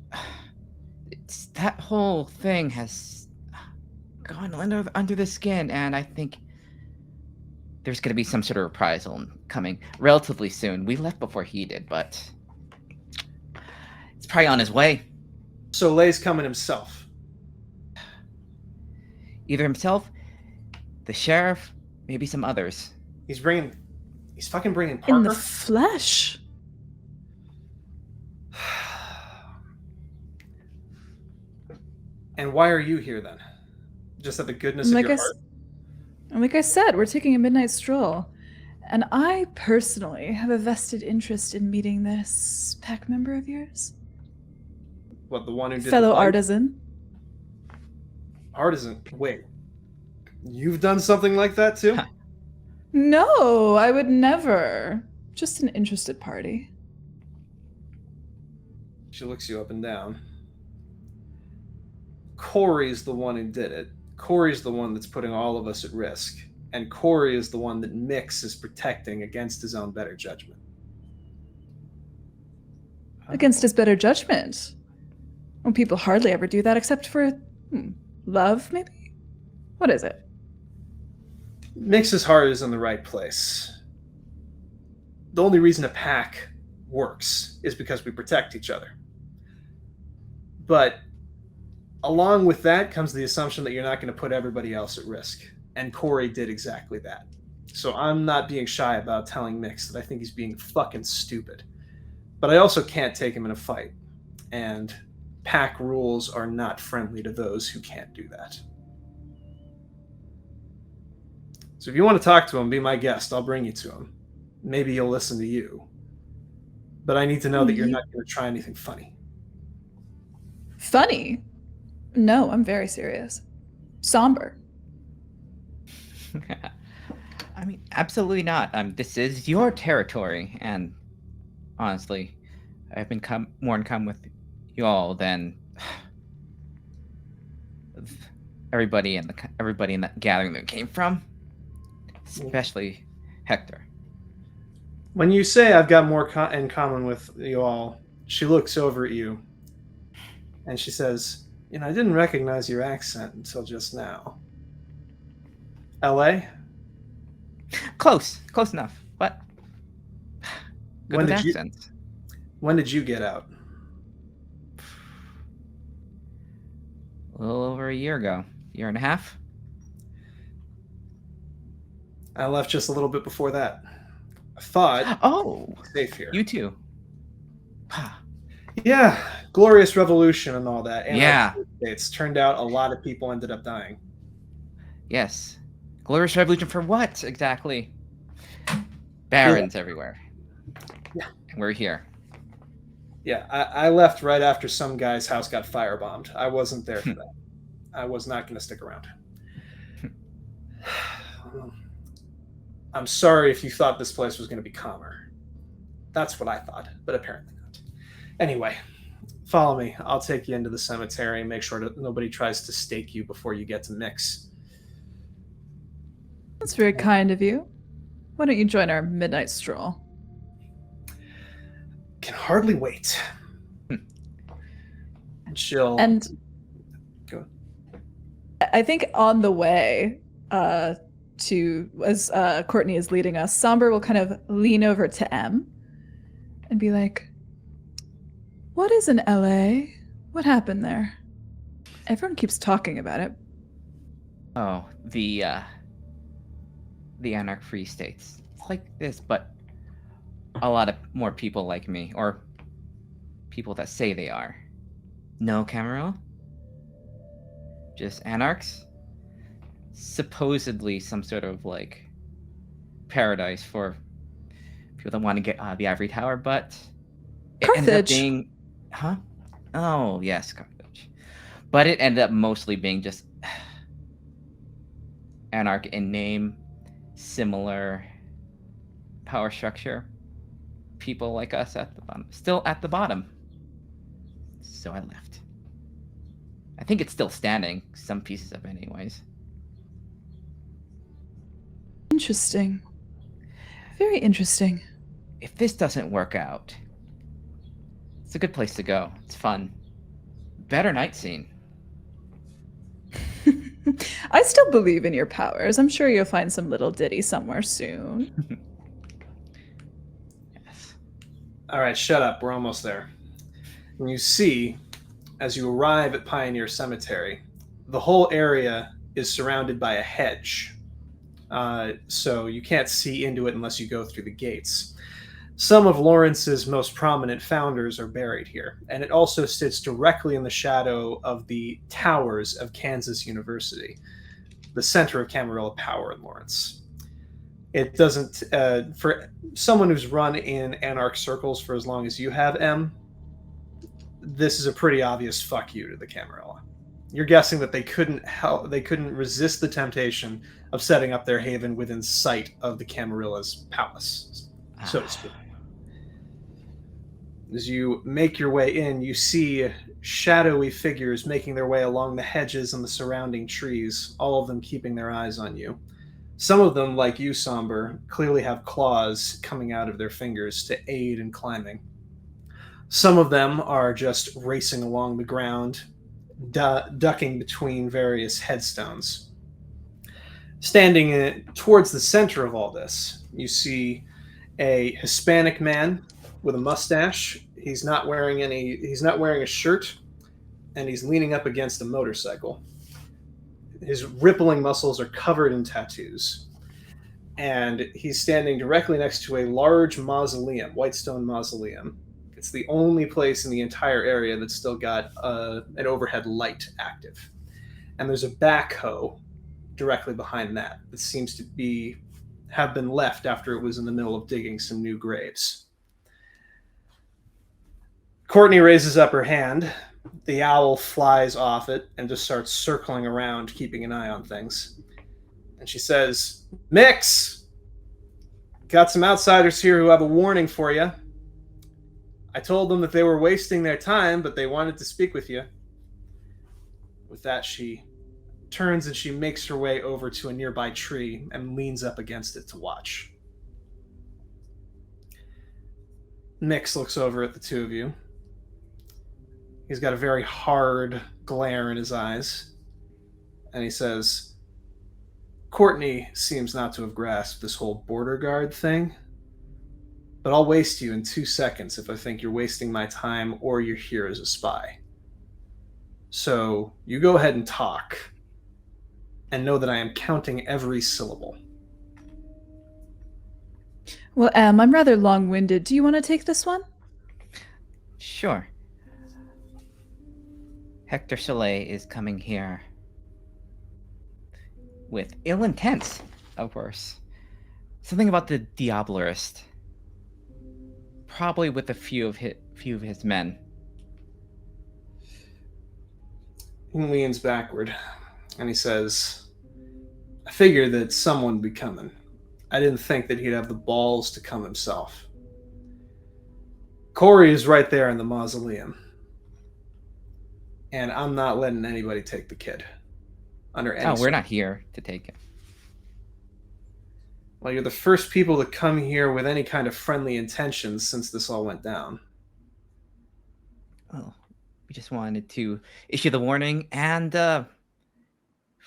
That whole thing has gone under the skin, and I think there's gonna be some sort of reprisal coming relatively soon. We left before he did, but it's probably on his way. Soleil's coming himself. Either himself, the sheriff, maybe some others. He's fucking bringing Parker. In the flesh. And why are you here then? Just at the goodness of your heart? Like I said, we're taking a midnight stroll. And I personally have a vested interest in meeting this pack member of yours. What, the one who did Fellow the fight? artisan. Artisan? Wait. You've done something like that too? No, I would never. Just an interested party. She looks you up and down. Corey's the one who did it. Corey's the one that's putting all of us at risk. And Corey is the one that Mix is protecting against his own better judgment. Against his better judgment. Well, people hardly ever do that except for love, maybe? What is it? Mix's heart is in the right place. The only reason a pack works is because we protect each other. But along with that comes the assumption that you're not going to put everybody else at risk. And Corey did exactly that. So I'm not being shy about telling Mix that I think he's being fucking stupid. But I also can't take him in a fight. And pack rules are not friendly to those who can't do that. So if you want to talk to him, be my guest. I'll bring you to him. Maybe he'll listen to you. But I need to know that you're not going to try anything funny. Funny? No, I'm very serious. Somber. I mean, absolutely not. This is your territory, and honestly, I've been more in common with you all than everybody in the gathering that came from, especially Hector. When you say I've got more in common with you all, she looks over at you and she says, I didn't recognize your accent until just now. LA? Close enough, but good When with did you- accents. When did you get out? A little over a year ago, year and a half. I left just a little bit before that. I thought Oh, safe here. you too. Yeah, glorious revolution and all that. And Yeah. It's turned out a lot of people ended up dying. Yes. Glorious revolution for what exactly? Barons everywhere. Yeah. And we're here. Yeah, I left right after some guy's house got firebombed. I wasn't there for that. I was not going to stick around. I'm sorry if you thought this place was going to be calmer. That's what I thought, but apparently not. Anyway, follow me. I'll take you into the cemetery and make sure that nobody tries to stake you before you get to mix. That's very kind of you. Why don't you join our midnight stroll? Can hardly wait. Chill. And Go. I think on the way to, as Courtney is leading us, Somber will kind of lean over to M and be like, what is in LA? What happened there? Everyone keeps talking about it. Oh, the Anarch Free States. It's like this, but a lot of more people like me, or people that say they are. No, Cameron? Just anarchs? Supposedly some sort of, like, paradise for people that want to get the Ivory Tower, but it ended up Carthage. being... Huh? Oh, yes, Carthage. But it ended up mostly being just anarch in name, similar power structure. People like us at the bottom, still at the bottom. So I left. I think it's still standing, some pieces of it anyways. Interesting. Very interesting. If this doesn't work out, it's a good place to go. It's fun. Better night scene. I still believe in your powers. I'm sure you'll find some little ditty somewhere soon. Yes. All right, shut up. We're almost there. And you see, as you arrive at Pioneer Cemetery, the whole area is surrounded by a hedge. So you can't see into it unless you go through the gates. Some of Lawrence's most prominent founders are buried here, and it also sits directly in the shadow of the towers of Kansas University, the center of Camarilla power in Lawrence. It doesn't, for someone who's run in anarch circles for as long as you have, M, this is a pretty obvious fuck you to the Camarilla. You're guessing that they couldn't resist the temptation of setting up their haven within sight of the Camarilla's palace, so to speak. As you make your way in, you see shadowy figures making their way along the hedges and the surrounding trees, all of them keeping their eyes on you. Some of them, like you, Somber, clearly have claws coming out of their fingers to aid in climbing. Some of them are just racing along the ground, ducking between various headstones. Standing towards the center of all this, you see a Hispanic man with a mustache. He's not wearing a shirt, and he's leaning up against a motorcycle. His rippling muscles are covered in tattoos, and he's standing directly next to a large mausoleum, white stone mausoleum. It's the only place in the entire area that's still got an overhead light active. And there's a backhoe directly behind that seems to have been left after it was in the middle of digging some new graves. Courtney raises up her hand, The owl flies off it and just starts circling around, keeping an eye on things. And she says, Mix! Got some outsiders here who have a warning for you. I told them that they were wasting their time, but they wanted to speak with you. With that, she turns and she makes her way over to a nearby tree and leans up against it to watch. Mix looks over at the two of you. He's got a very hard glare in his eyes. And he says, Courtney seems not to have grasped this whole border guard thing. But I'll waste you in 2 seconds if I think you're wasting my time or you're here as a spy. So you go ahead and talk. And know that I am counting every syllable. Well, I'm rather long-winded. Do you want to take this one? Sure. Hector Soleil is coming here with ill intent, of course. Something about the Diablerist. Probably with a few of his men. He leans backward and he says, I figured that someone would be coming. I didn't think that he'd have the balls to come himself. Corey is right there in the mausoleum. And I'm not letting anybody take the kid. Under any We're not here to take him. Well, you're the first people to come here with any kind of friendly intentions since this all went down. Oh, we just wanted to issue the warning and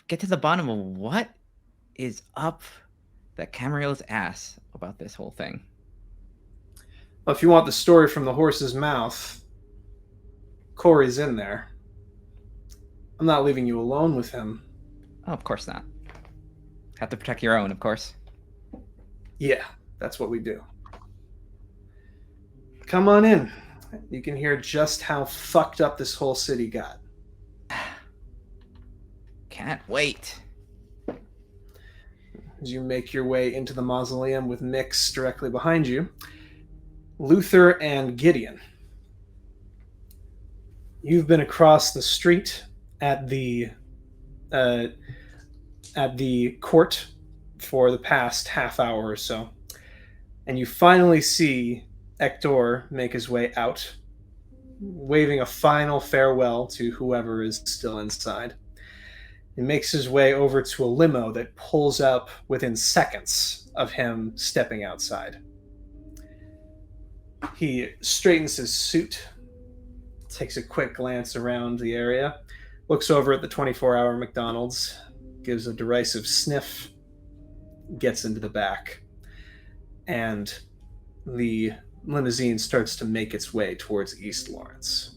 get to the bottom of what is up that Camarill's ass about this whole thing. Well, if you want the story from the horse's mouth, Corey's in there. I'm not leaving you alone with him. Oh, of course not. Have to protect your own, of course. Yeah, that's what we do. Come on in. You can hear just how fucked up this whole city got. Can't wait. As you make your way into the mausoleum with Mix directly behind you, Luther and Gideon. You've been across the street at the court for the past half hour or so, and you finally see Hector make his way out, waving a final farewell to whoever is still inside. He makes his way over to a limo that pulls up within seconds of him stepping outside. He straightens his suit, takes a quick glance around the area, looks over at the 24-hour McDonald's, gives a derisive sniff, gets into the back, and the limousine starts to make its way towards East Lawrence.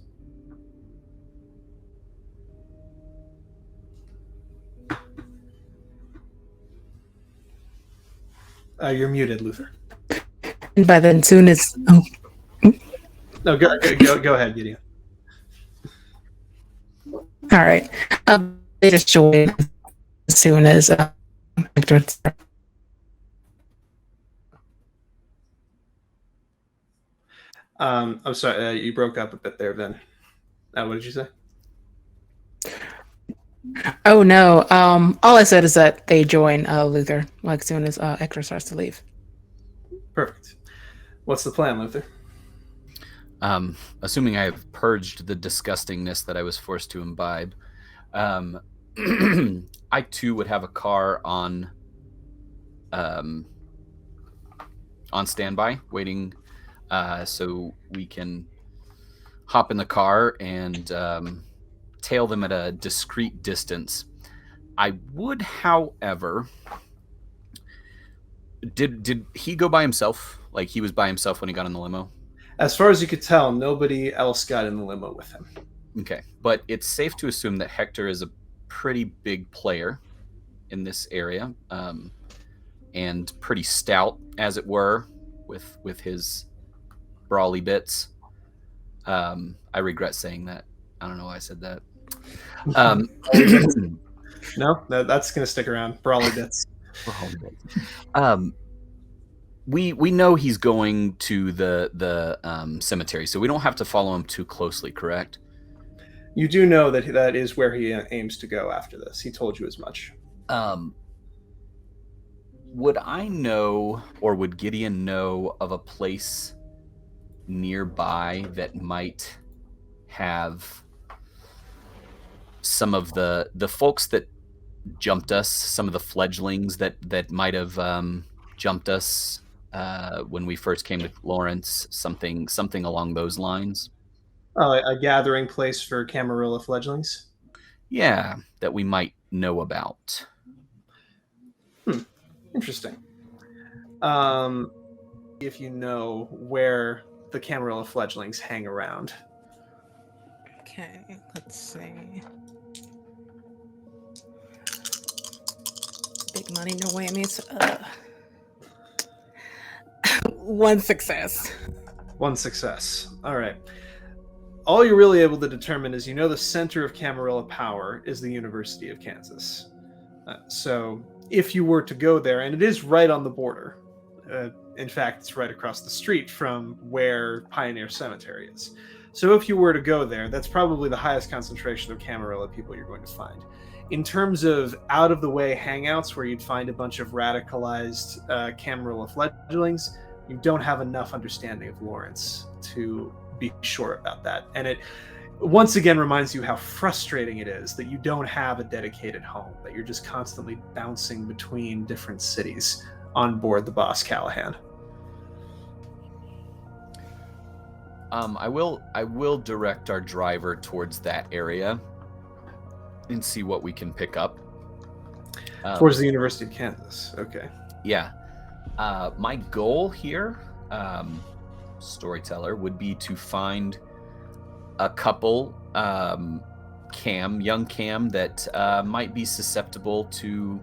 You're muted, Luther. And by then, soon as No, go ahead, Gideon. all right, they just join as soon as Victor. I'm sorry, you broke up a bit there, Ben. What did you say? Oh no, all I said is that they join Luther like soon as Hector starts to leave. Perfect. What's the plan, Luther? Assuming I have purged the disgustingness that I was forced to imbibe, I too would have a car on standby, waiting, so we can hop in the car and tail them at a discreet distance. I would, however, did he go by himself? Like, he was by himself when he got in the limo? As far as you could tell, nobody else got in the limo with him. Okay, but it's safe to assume that Hector is a pretty big player in this area, and pretty stout, as it were, with his brawly bits. I regret saying that. I don't know why I said that. No, that's going to stick around. Brawly bits. We know he's going to the cemetery, so we don't have to follow him too closely, correct? You do know that that is where he aims to go after this. He told you as much. Would I know, or would Gideon know of a place nearby that might have some of the folks that jumped us, some of the fledglings that might have jumped us when we first came to Lawrence, something along those lines? A gathering place for Camarilla fledglings? Yeah, that we might know about. Interesting. If you know where the Camarilla fledglings hang around. Okay, let's see. Big money, no whammies. One success. One success. All right. All you're really able to determine is the center of Camarilla power is the University of Kansas. So if you were to go there, and it is right on the border, in fact, it's right across the street from where Pioneer Cemetery is. So if you were to go there, that's probably the highest concentration of Camarilla people you're going to find. In terms of out-of-the-way hangouts where you'd find a bunch of radicalized Camarilla fledglings, you don't have enough understanding of Lawrence to be sure about that. And it once again reminds you how frustrating it is that you don't have a dedicated home, that you're just constantly bouncing between different cities on board the Boss Callahan. I will direct our driver towards that area and see what we can pick up. Towards the University of Kansas. Okay. Yeah. My goal here, Storyteller, would be to find a couple young Cam that might be susceptible to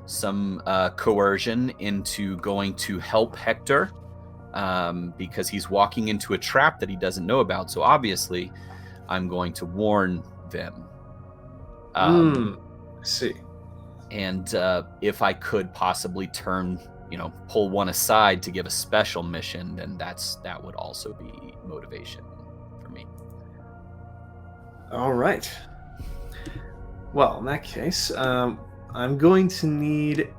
some coercion into going to help Hector, because he's walking into a trap that he doesn't know about. So obviously, I'm going to warn them. I see. And if I could possibly pull one aside to give a special mission, then that would also be motivation for me. All right. Well, in that case, I'm going to need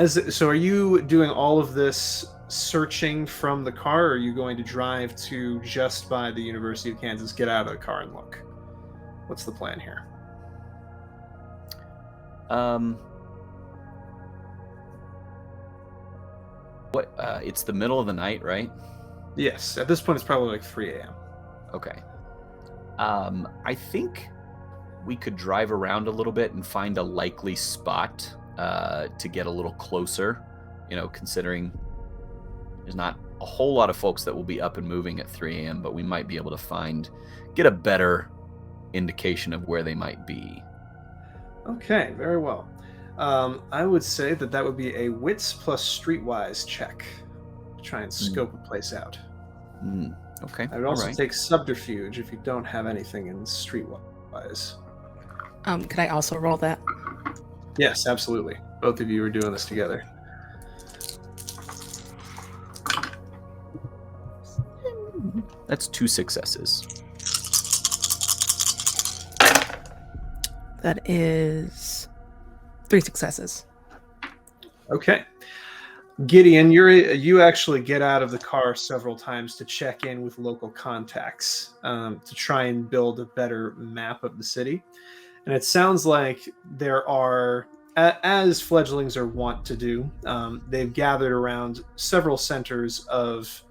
so are you doing all of this searching from the car, or are you going to drive to just by the University of Kansas, get out of the car and look? What's the plan here? It's the middle of the night, right? Yes. At this point, it's probably like 3 a.m. Okay. I think we could drive around a little bit and find a likely spot to get a little closer, considering there's not a whole lot of folks that will be up and moving at 3 a.m., but we might be able to get a better indication of where they might be. Okay, very well. I would say that would be a wits plus streetwise check to try and scope a place out. Okay. I would also take subterfuge if you don't have anything in streetwise. Could I also roll that? Yes, absolutely. Both of you are doing this together. That's 2 successes. That is 3 successes. Okay. Gideon, you actually get out of the car several times to check in with local contacts to try and build a better map of the city. And it sounds like there are, as fledglings are wont to do, they've gathered around several centers of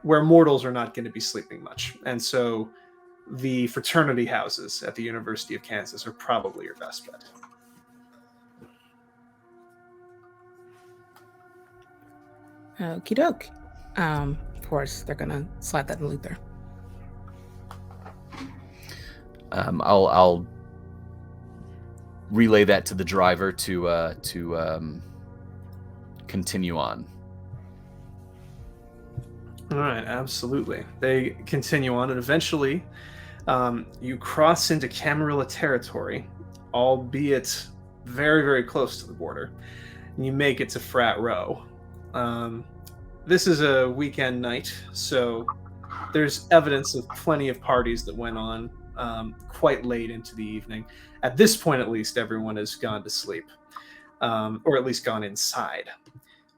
where mortals are not going to be sleeping much. And so the fraternity houses at the University of Kansas are probably your best bet. Okie doke. Of course, they're gonna slide that in Luther. I'll relay that to the driver to continue on. All right, absolutely. They continue on, and eventually you cross into Camarilla territory, albeit very, very close to the border, and you make it to Frat Row. This is a weekend night, so there's evidence of plenty of parties that went on quite late into the evening. At this point, at least, everyone has gone to sleep, or at least gone inside.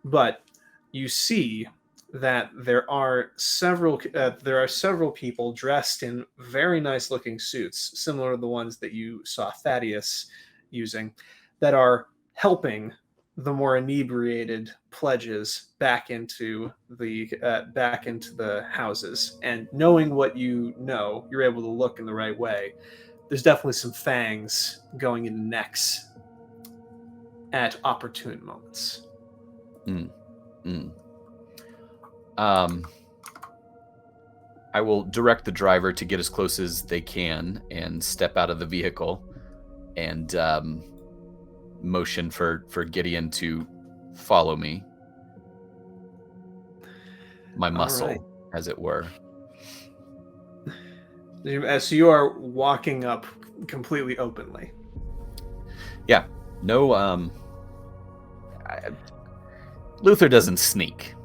But you see that there are several people dressed in very nice looking suits, similar to the ones that you saw Thaddeus using, that are helping the more inebriated pledges back into the houses. And knowing what you know, you're able to look in the right way. There's definitely some fangs going into necks at opportune moments. I will direct the driver to get as close as they can and step out of the vehicle and motion for Gideon to follow me. My muscle, right. as it were. So you are walking up completely openly. Yeah. No, Luther doesn't sneak.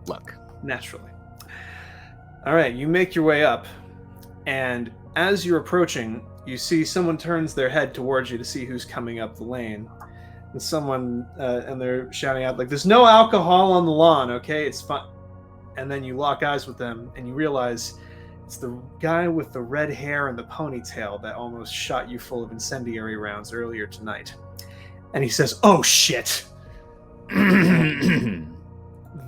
Look. Naturally. All right, you make your way up, and as you're approaching, you see someone turns their head towards you to see who's coming up the lane. And someone, and they're shouting out, like, "There's no alcohol on the lawn, okay? It's fine." And then you lock eyes with them, and you realize it's the guy with the red hair and the ponytail that almost shot you full of incendiary rounds earlier tonight. And he says, "Oh, shit."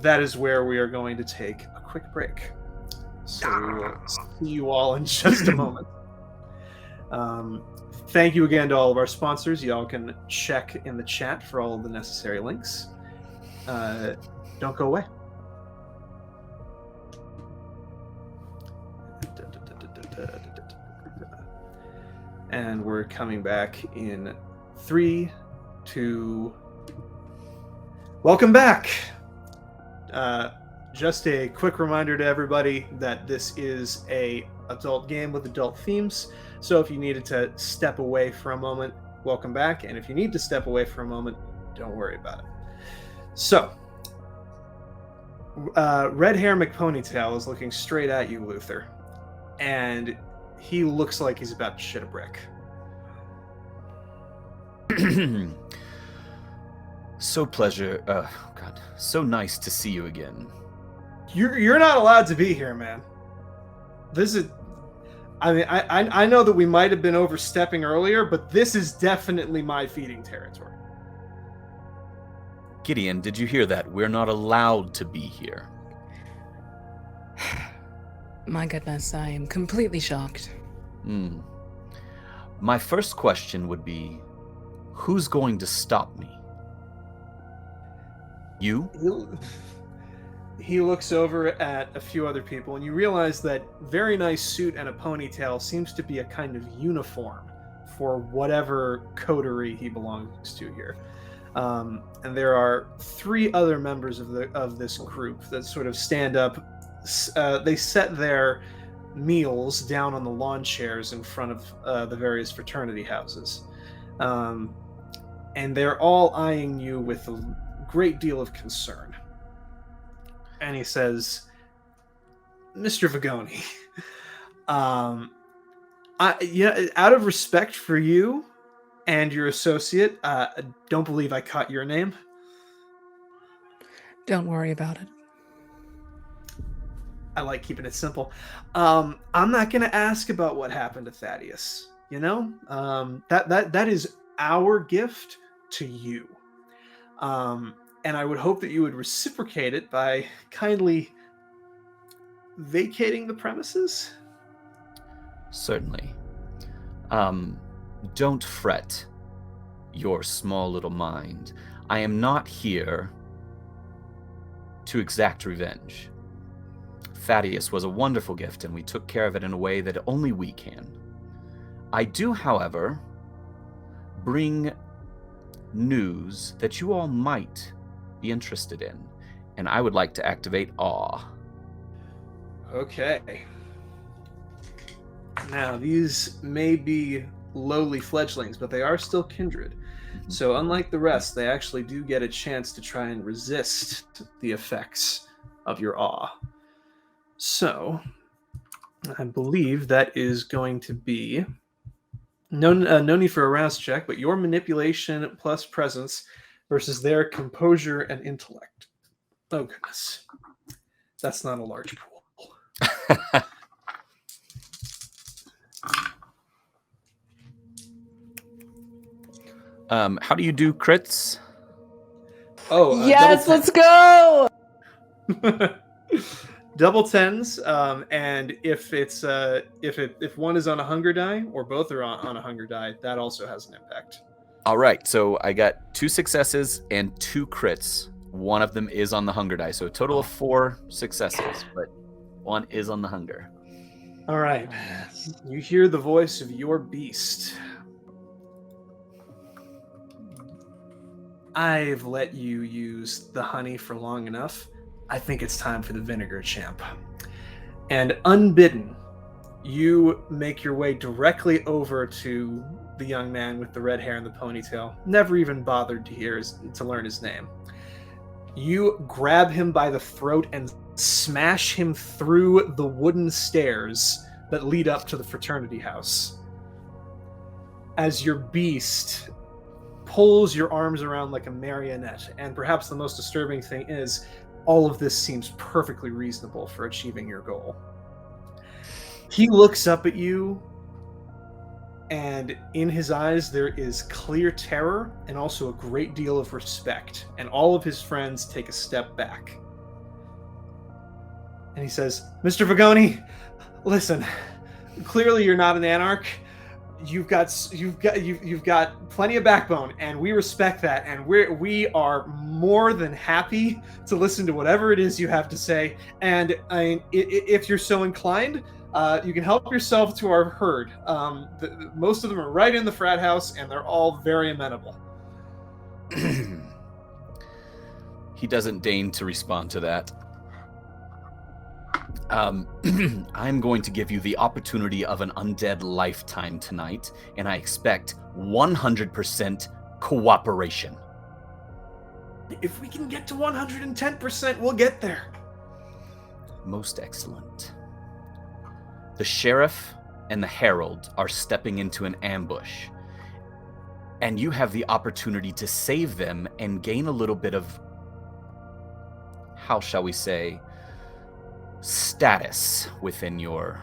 That is where we are going to take a quick break. So we will see you all in just a moment. Thank you again to all of our sponsors. Y'all can check in the chat for all of the necessary links. Don't go away. And we're coming back in 3, 2. Welcome back. Just a quick reminder to everybody that this is a adult game with adult themes. So if you needed to step away for a moment, welcome back. And if you need to step away for a moment, don't worry about it. So, Red Hair McPonytail is looking straight at you, Luther. And he looks like he's about to shit a brick. So nice to see you again. You're not allowed to be here, man. This is, I mean, I know that we might have been overstepping earlier, but this is definitely my feeding territory. Gideon, did you hear that? We're not allowed to be here. My goodness, I am completely shocked. My first question would be, who's going to stop me? You? He looks over at a few other people, and you realize that very nice suit and a ponytail seems to be a kind of uniform for whatever coterie he belongs to here. And there are 3 other members of this group that sort of stand up. They set their meals down on the lawn chairs in front of the various fraternity houses. And they're all eyeing you with a great deal of concern. And he says, "Mr. Vagoni, out of respect for you and your associate, I don't believe I caught your name." Don't worry about it. I like keeping it simple. I'm not going to ask about what happened to Thaddeus. You know, that is our gift to you. And I would hope that you would reciprocate it by kindly vacating the premises. Certainly. Don't fret your small little mind. I am not here to exact revenge. Thaddeus was a wonderful gift, and we took care of it in a way that only we can. I do, however, bring news that you all might be interested in, and I would like to activate awe. Okay. Now, these may be lowly fledglings, but they are still kindred. So unlike the rest, they actually do get a chance to try and resist the effects of your awe. So, I believe that is going to be no need for a rouse check, but your manipulation plus presence versus their composure and intellect. Oh goodness, that's not a large pool. How do you do crits? Oh, Yes, let's go. double tens, and if it's if one is on a hunger die or both are on a hunger die, that also has an impact. All right, so I got 2 successes and 2 crits. One of them is on the hunger die, so a total of 4 successes, but one is on the hunger. All right, you hear the voice of your beast. I've let you use the honey for long enough. I think it's time for the vinegar, champ. And unbidden, you make your way directly over to the young man with the red hair and the ponytail. Never even bothered to learn his name. You grab him by the throat and smash him through the wooden stairs that lead up to the fraternity house. As your beast pulls your arms around like a marionette, and perhaps the most disturbing thing is all of this seems perfectly reasonable for achieving your goal. He looks up at you, and in his eyes there is clear terror and also a great deal of respect, and all of his friends take a step back. And he says, "Mr. Vagoni, listen, clearly you're not an anarch. You've got plenty of backbone, and we respect that, and we are more than happy to listen to whatever it is you have to say. And if you're so inclined, you can help yourself to our herd. Most of them are right in the frat house, and they're all very amenable." He doesn't deign to respond to that. I'm going to give you the opportunity of an undead lifetime tonight, and I expect 100% cooperation. If we can get to 110%, we'll get there. Most excellent. The sheriff and the herald are stepping into an ambush, and you have the opportunity to save them and gain a little bit of, how shall we say, status within your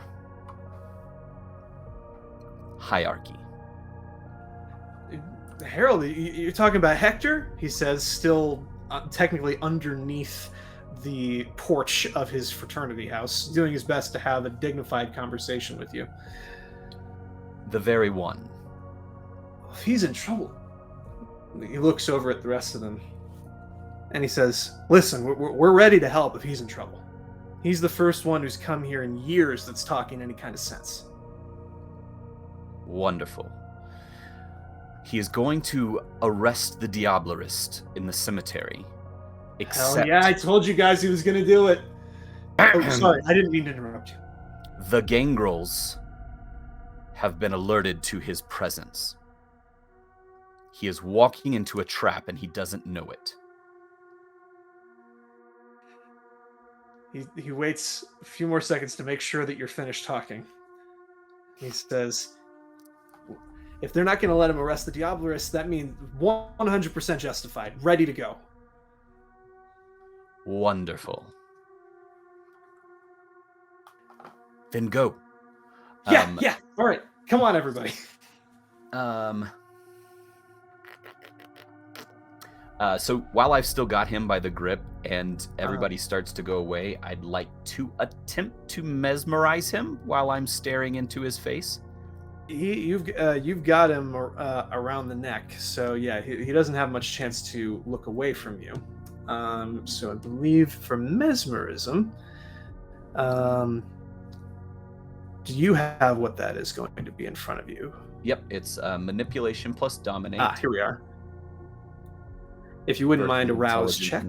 hierarchy. Harold, you're talking about Hector? He says, still technically underneath the porch of his fraternity house, doing his best to have a dignified conversation with you. The very one. If he's in trouble. He looks over at the rest of them, and he says, "Listen, we're ready to help if he's in trouble. He's the first one who's come here in years that's talking any kind of sense." Wonderful. He is going to arrest the Diablerist in the cemetery. Hell yeah, I told you guys he was going to do it. Oh, sorry, I didn't mean to interrupt you. The gangrels have been alerted to his presence. He is walking into a trap and he doesn't know it. He waits a few more seconds to make sure that you're finished talking. He says, "If they're not going to let him arrest the Diablerist, that means 100% justified, ready to go." Wonderful. Then go. Yeah. All right. Come on, everybody. So while I've still got him by the grip and everybody starts to go away, I'd like to attempt to mesmerize him while I'm staring into his face. You've got him around the neck, so yeah, he doesn't have much chance to look away from you. So I believe for mesmerism, do you have what that is going to be in front of you? Yep, it's manipulation plus dominate. Here we are. If you wouldn't mind a rouse check.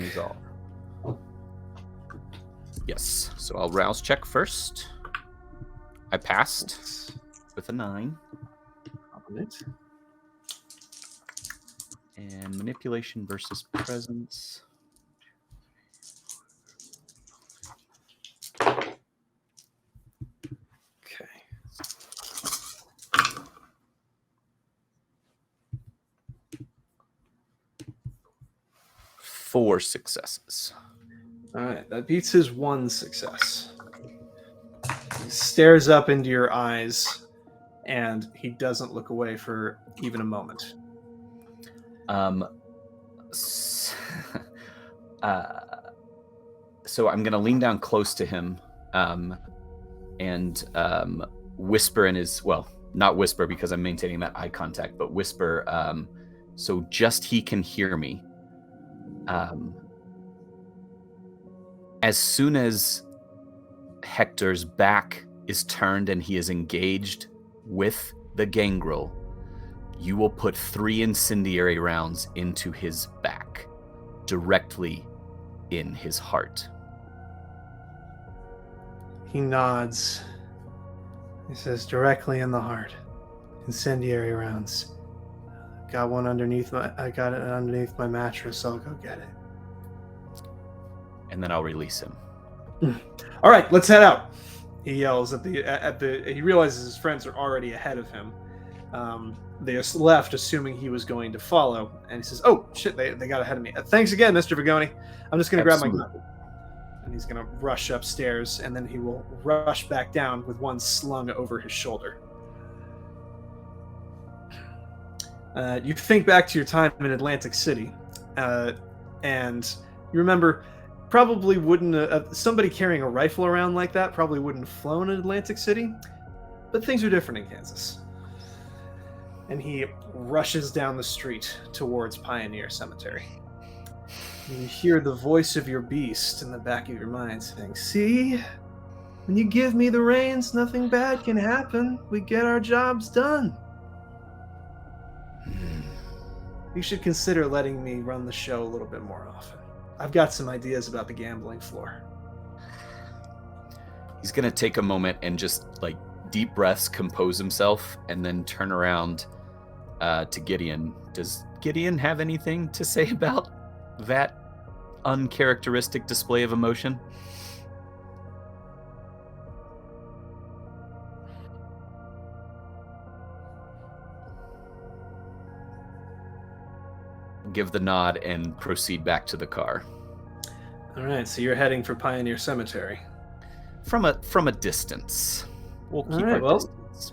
Yes, so I'll rouse check first. I passed with a 9. And manipulation versus presence. 4 successes. All right, that beats his 1 success. He stares up into your eyes, and he doesn't look away for even a moment. So I'm going to lean down close to him and whisper in his, well, not whisper because I'm maintaining that eye contact, but whisper so just he can hear me. As soon as Hector's back is turned and he is engaged with the gangrel, you will put 3 incendiary rounds into his back, directly in his heart. He nods. He says, directly in the heart. Incendiary rounds. Got one underneath I got it underneath my mattress, so I'll go get it. And then I'll release him. All right, let's head out. He yells at the. He realizes his friends are already ahead of him. They just left, assuming he was going to follow, and he says, "Oh shit, they got ahead of me. Thanks again, Mr. Vigoni. I'm just going to grab my gun." And he's going to rush upstairs, and then he will rush back down with one slung over his shoulder. You think back to your time in Atlantic City, and you remember probably wouldn't somebody carrying a rifle around like that probably wouldn't have flown in Atlantic City, but things are different in Kansas. And he rushes down the street towards Pioneer Cemetery. And you hear the voice of your beast in the back of your mind saying, "See? When you give me the reins, nothing bad can happen. We get our jobs done. You should consider letting me run the show a little bit more often. I've got some ideas about the gambling floor." He's going to take a moment and just like deep breaths, compose himself, and then turn around to Gideon. Does Gideon have anything to say about that uncharacteristic display of emotion? Give the nod and proceed back to the car. All right, so you're heading for Pioneer Cemetery. From a distance. We'll keep right, our well, distance.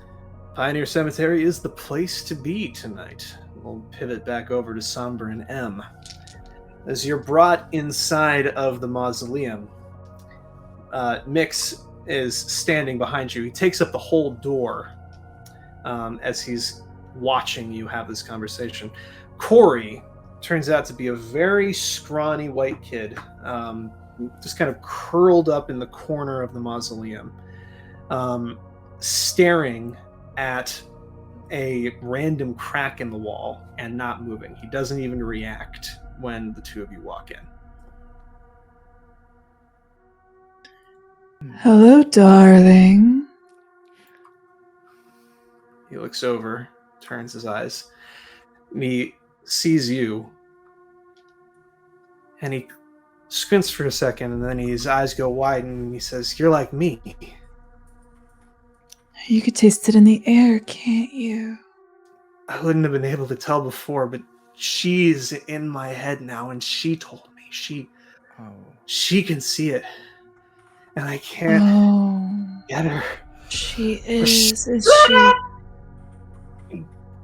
Pioneer Cemetery is the place to be tonight. We'll pivot back over to Somber and M. As you're brought inside of the mausoleum, Mix is standing behind you. He takes up the whole door as he's watching you have this conversation. Corey turns out to be a very scrawny white kid, just kind of curled up in the corner of the mausoleum, staring at a random crack in the wall and not moving. He doesn't even react when the two of you walk in. Hello, darling. He looks over, turns his eyes, and he sees you, and he squints for a second, and then his eyes go wide, and he says, "You're like me." You could taste it in the air, can't you? I wouldn't have been able to tell before, but she's in my head now, and she told me. She can see it, and I can't get her. She is she?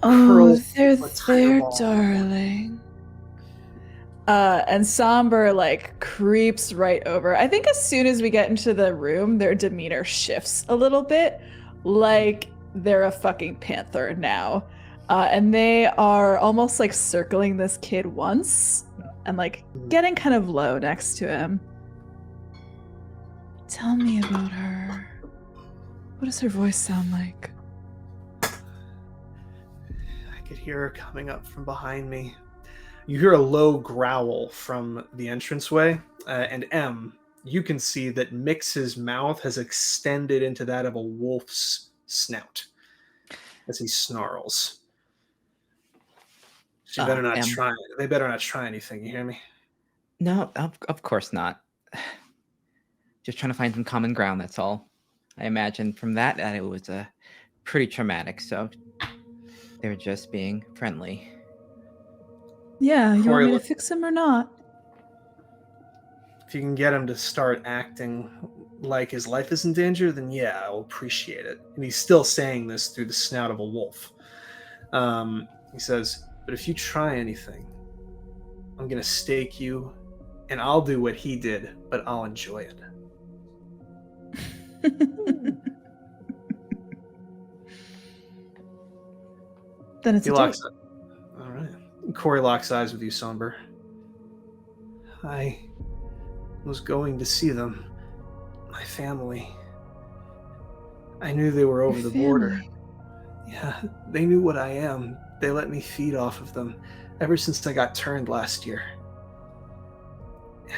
Oh, they're there, darling. And Somber like creeps right over. I think as soon as we get into the room, their demeanor shifts a little bit, like they're a fucking panther now. And they are almost like circling this kid once and like getting kind of low next to him. Tell me about her. What does her voice sound like? I could hear her coming up from behind me. You hear a low growl from the entranceway, and M, you can see that Mix's mouth has extended into that of a wolf's snout as he snarls. She better not try. They better not try anything. You hear me? No, of course not. Just trying to find some common ground. That's all. I imagine from that it was pretty traumatic. So they were just being friendly. Yeah, you Corey, want me to fix him or not? If you can get him to start acting like his life is in danger, then yeah, I'll appreciate it. And he's still saying this through the snout of a wolf. He says, but if you try anything, I'm going to stake you, and I'll do what he did, but I'll enjoy it. Then it's He a locks date. up. All right. Corey locks eyes with you, Somber. I was going to see them. My family. I knew they were over Your the border. family. Yeah, they knew what I am. They let me feed off of them ever since I got turned last year.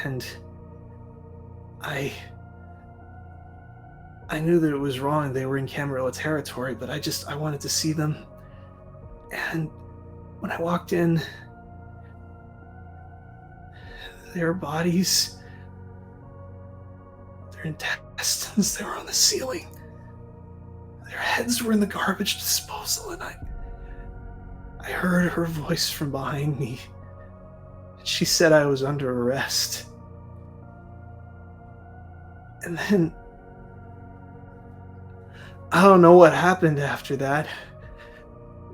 And I knew that it was wrong. They were in Camarilla territory, but I wanted to see them. And when I walked in, their bodies, their intestines, they were on the ceiling. Their heads were in the garbage disposal, and I heard her voice from behind me. She said I was under arrest. And then I don't know what happened after that,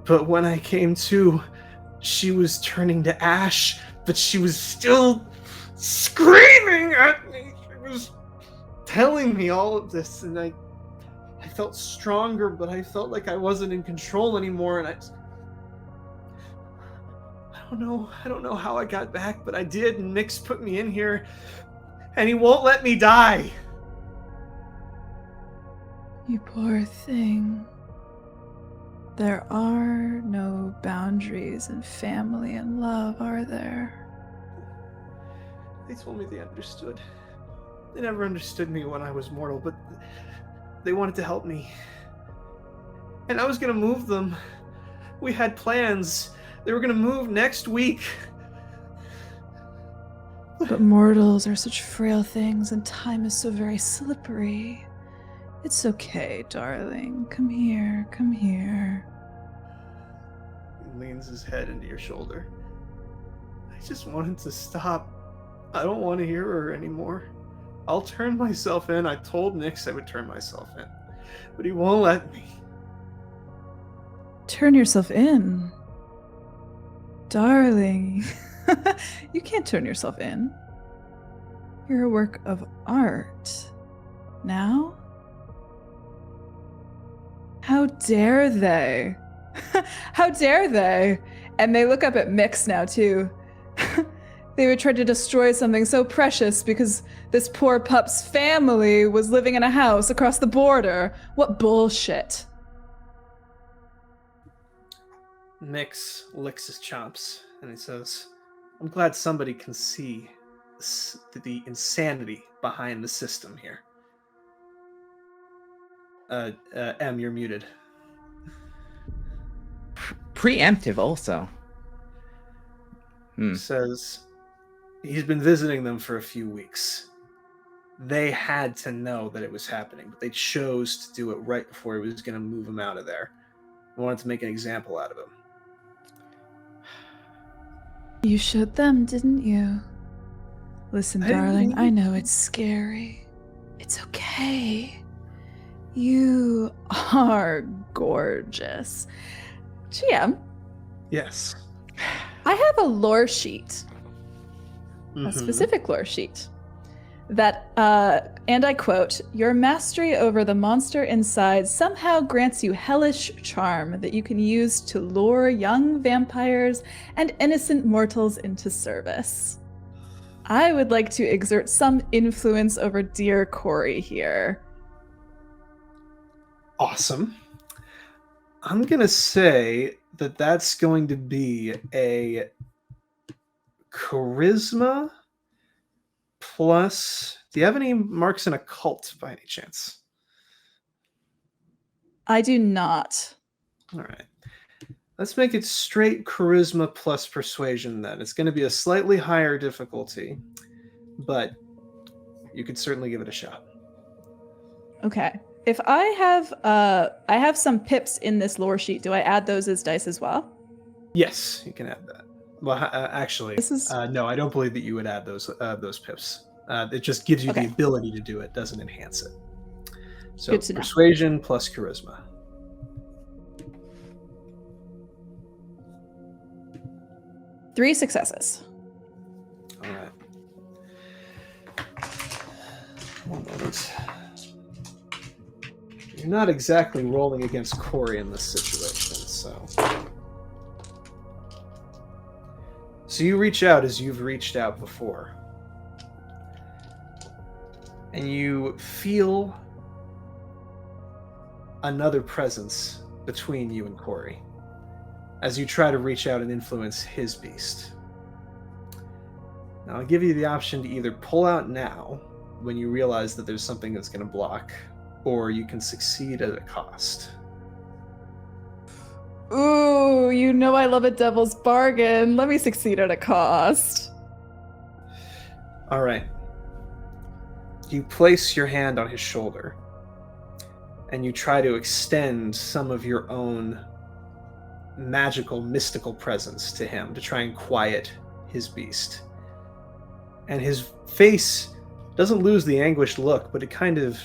but when I came to, she was turning to ash, but she was still screaming at me. She was telling me all of this, and I felt stronger, but I felt like I wasn't in control anymore, and I don't know how I got back, but I did, and Mix put me in here, and he won't let me die. You poor thing. There are no boundaries in family and love, are there? They told me they understood. They never understood me when I was mortal, but they wanted to help me. And I was going to move them. We had plans. They were going to move next week. But mortals are such frail things, and time is so very slippery. It's okay, darling. Come here, come here. He leans his head into your shoulder. I just wanted to stop. I don't want to hear her anymore. I'll turn myself in. I told Nix I would turn myself in, but he won't let me. Turn yourself in. Darling, you can't turn yourself in. You're a work of art. Now? How dare they? How dare they? And they look up at Mix now, too. They would try to destroy something so precious because this poor pup's family was living in a house across the border. What bullshit. Mix licks his chops and he says, I'm glad somebody can see the insanity behind the system here. M, you're muted. Preemptive also. Says he's been visiting them for a few weeks. They had to know that it was happening, but they chose to do it right before he was going to move him out of there. They wanted to make an example out of him. You showed them, didn't you? Listen, darling, I know it's scary. It's okay. You are gorgeous. GM. Yes. I have a lore sheet. A specific lore sheet. That, and I quote, your mastery over the monster inside somehow grants you hellish charm that you can use to lure young vampires and innocent mortals into service. I would like to exert some influence over dear Corey here. Awesome. I'm going to say that that's going to be a charisma plus... Do you have any marks in occult by any chance? I do not. All right. Let's make it straight charisma plus persuasion then. It's going to be a slightly higher difficulty, but you could certainly give it a shot. Okay. If I have some pips in this lore sheet, do I add those as dice as well? Yes, you can add that. Well, actually, This is... no, I don't believe that you would add those pips. It just gives you Okay. the ability to do it, doesn't enhance it. So Good to know. persuasion plus charisma. Three successes. All right. One moment. You're not exactly rolling against Corey in this situation, so. So you reach out as you've reached out before. And you feel another presence between you and Corey as you try to reach out and influence his beast. Now, I'll give you the option to either pull out now when you realize that there's something that's going to block, or you can succeed at a cost. Ooh, you know I love a devil's bargain. Let me succeed at a cost. All right. You place your hand on his shoulder, and you try to extend some of your own magical, mystical presence to him to try and quiet his beast. And his face doesn't lose the anguished look, but it kind of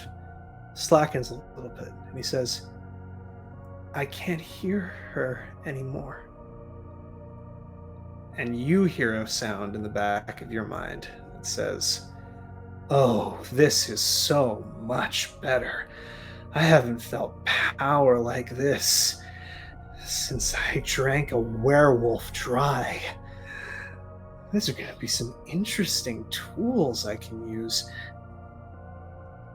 slackens a little bit. And he says, I can't hear her anymore. And you hear a sound in the back of your mind that says, oh, this is so much better. I haven't felt power like this since I drank a werewolf dry. These are going to be some interesting tools I can use.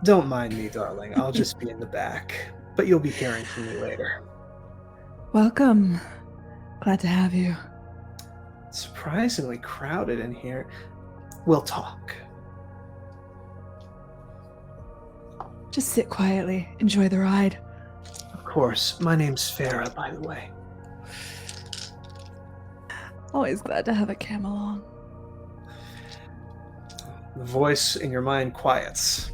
Don't mind me, darling. I'll just be in the back, but you'll be hearing from me later. Welcome. Glad to have you. Surprisingly crowded in here. We'll talk. Just sit quietly. Enjoy the ride. Of course. My name's Farah, by the way. Always glad to have a cam along. The voice in your mind quiets.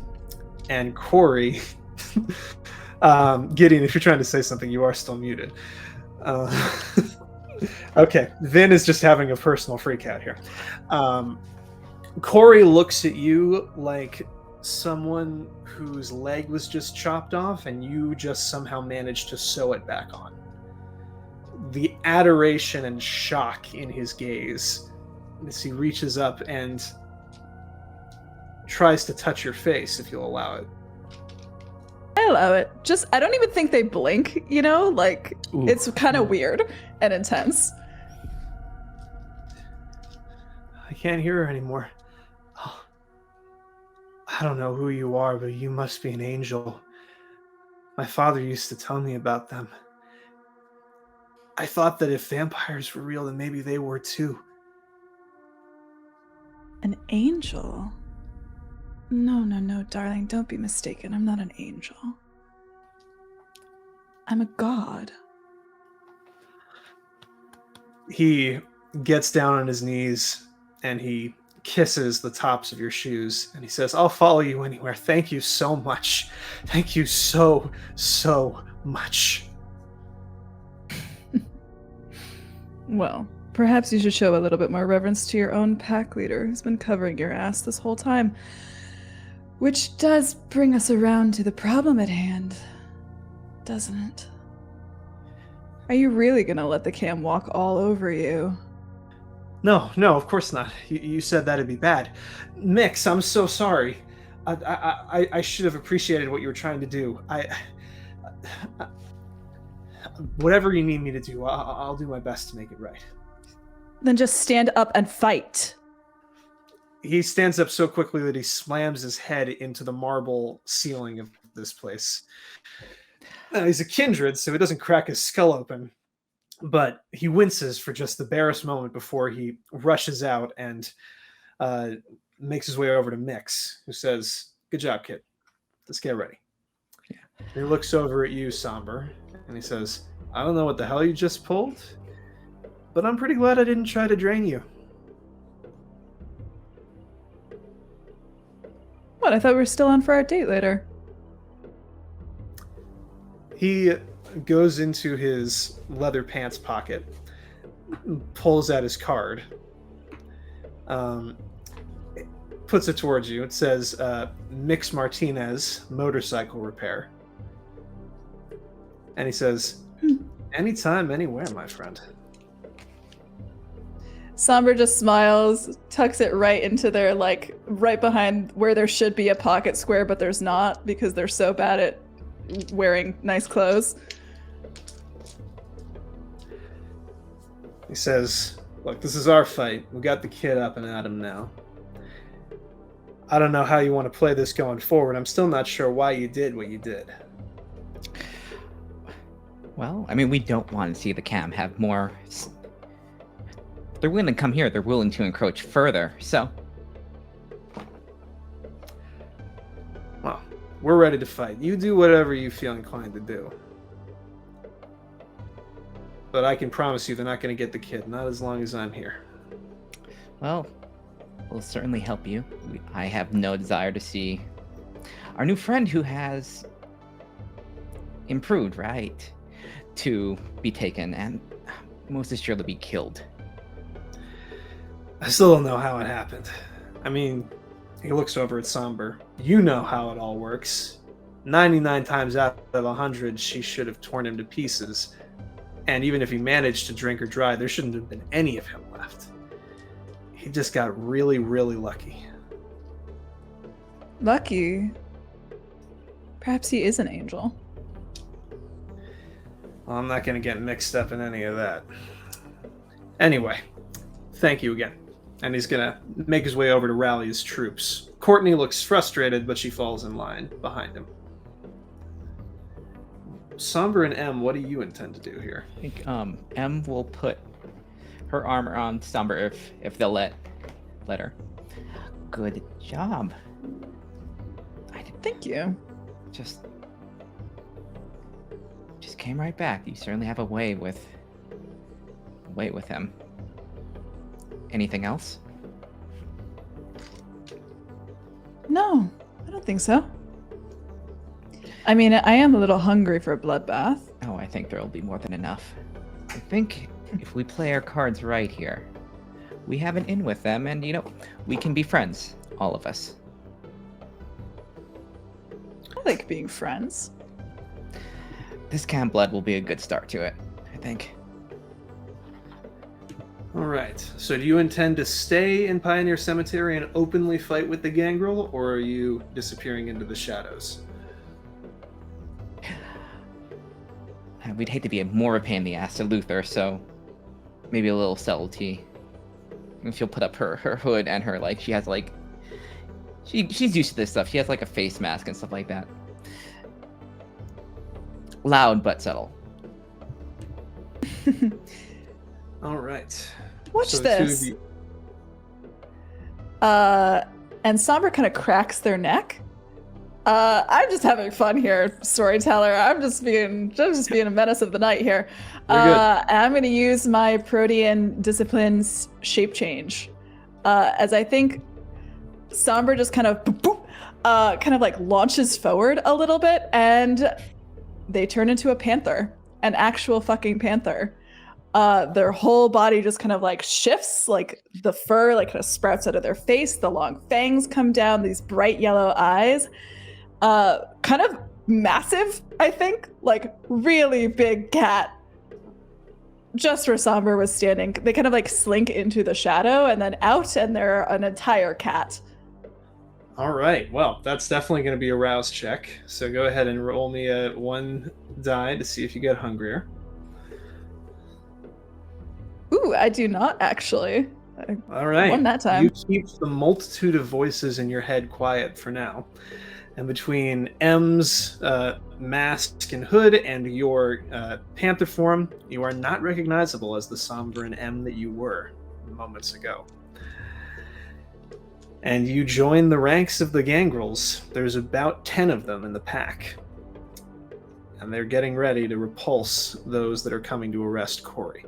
And Corey, Gideon, if you're trying to say something, you are still muted. Okay, Vin is just having a personal freak out here. Corey looks at you like someone whose leg was just chopped off and you just somehow managed to sew it back on. The adoration and shock in his gaze as he reaches up and tries to touch your face, if you'll allow it. I allow it. Just, I don't even think they blink, you know? Like, Ooh. it's kind of weird and intense. I can't hear her anymore. Oh, I don't know who you are, but you must be an angel. My father used to tell me about them. I thought that if vampires were real, then maybe they were too. An angel? No, darling, don't be mistaken. I'm not an angel. I'm a god. He gets down on his knees and he kisses the tops of your shoes and he says, I'll follow you anywhere. Thank you so much. Thank you so much. Well, perhaps you should show a little bit more reverence to your own pack leader who's been covering your ass this whole time. Which does bring us around to the problem at hand, doesn't it? Are you really gonna let the cam walk all over you? No, of course not. You said that'd be bad. Mix, I'm so sorry. I should have appreciated what you were trying to do. Whatever you need me to do, I'll do my best to make it right. Then just stand up and fight. He stands up so quickly that he slams his head into the marble ceiling of this place. He's a kindred, so he doesn't crack his skull open, but he winces for just the barest moment before he rushes out and makes his way over to Mix, who says, good job, kid. Let's get ready. Yeah. He looks over at you, Somber, and he says, I don't know what the hell you just pulled, but I'm pretty glad I didn't try to drain you. What, I thought we were still on for our date later. He goes into his leather pants pocket, pulls out his card, puts it towards you. It says, Mix Martinez, motorcycle repair. And he says, anytime, anywhere, my friend. Somber just smiles, tucks it right into their, like, right behind where there should be a pocket square, but there's not because they're so bad at wearing nice clothes. He says, look, this is our fight. We got the kid up and at him now. I don't know how you want to play this going forward. I'm still not sure why you did what you did. Well, I mean, we don't want to see the cam have more... They're willing to come here. They're willing to encroach further, so... Well, we're ready to fight. You do whatever you feel inclined to do. But I can promise you they're not going to get the kid. Not as long as I'm here. Well, we'll certainly help you. I have no desire to see our new friend who has improved, right, to be taken and most assuredly be killed. I still don't know how it happened. I mean, he looks over at Somber. You know how it all works. 99 times out of 100, she should have torn him to pieces. And even if he managed to drink her dry, there shouldn't have been any of him left. He just got really, really lucky. Lucky? Perhaps he is an angel. Well, I'm not going to get mixed up in any of that. Anyway, thank you again. And he's going to make his way over to rally his troops. Courtney looks frustrated, but she falls in line behind him. Somber and M, what do you intend to do here? I think M will put her armor on Somber if they'll let her. Good job. Thank you. Just came right back. You certainly have a way with him. Anything else? No, I don't think so. I mean, I am a little hungry for a bloodbath. Oh, I think there'll be more than enough. I think if we play our cards right here, we have an in with them, and, we can be friends, all of us. I like being friends. This camp blood will be a good start to it, I think. All right. So do you intend to stay in Pioneer Cemetery and openly fight with the gangrel, or are you disappearing into the shadows? We'd hate to be more of a pain in the ass to Luther, so maybe a little subtlety. If she'll put up her hood and her, she has, she's used to this stuff. She has, a face mask and stuff like that. Loud but subtle. All right. Watch So the two of this. you- And Somber kind of cracks their neck. I'm just having fun here, storyteller. I'm just being a menace of the night here. You're good. And I'm going to use my Protean discipline's shape change, as I think Somber just kind of launches forward a little bit, and they turn into a panther, an actual fucking panther. Their whole body just kind of shifts, the fur kind of sprouts out of their face, the long fangs come down, these bright yellow eyes. Kind of massive, I think, really big cat. Just where Somber was standing, they kind of slink into the shadow and then out, and they're an entire cat. All right. Well, that's definitely going to be a rouse check. So go ahead and roll me a 1 die to see if you get hungrier. Ooh, I do not actually. All right. Won that time. You keep the multitude of voices in your head quiet for now. And between M's mask and hood and your panther form, you are not recognizable as the somber and M that you were moments ago. And you join the ranks of the gangrels. There's about 10 of them in the pack. And they're getting ready to repulse those that are coming to arrest Corey.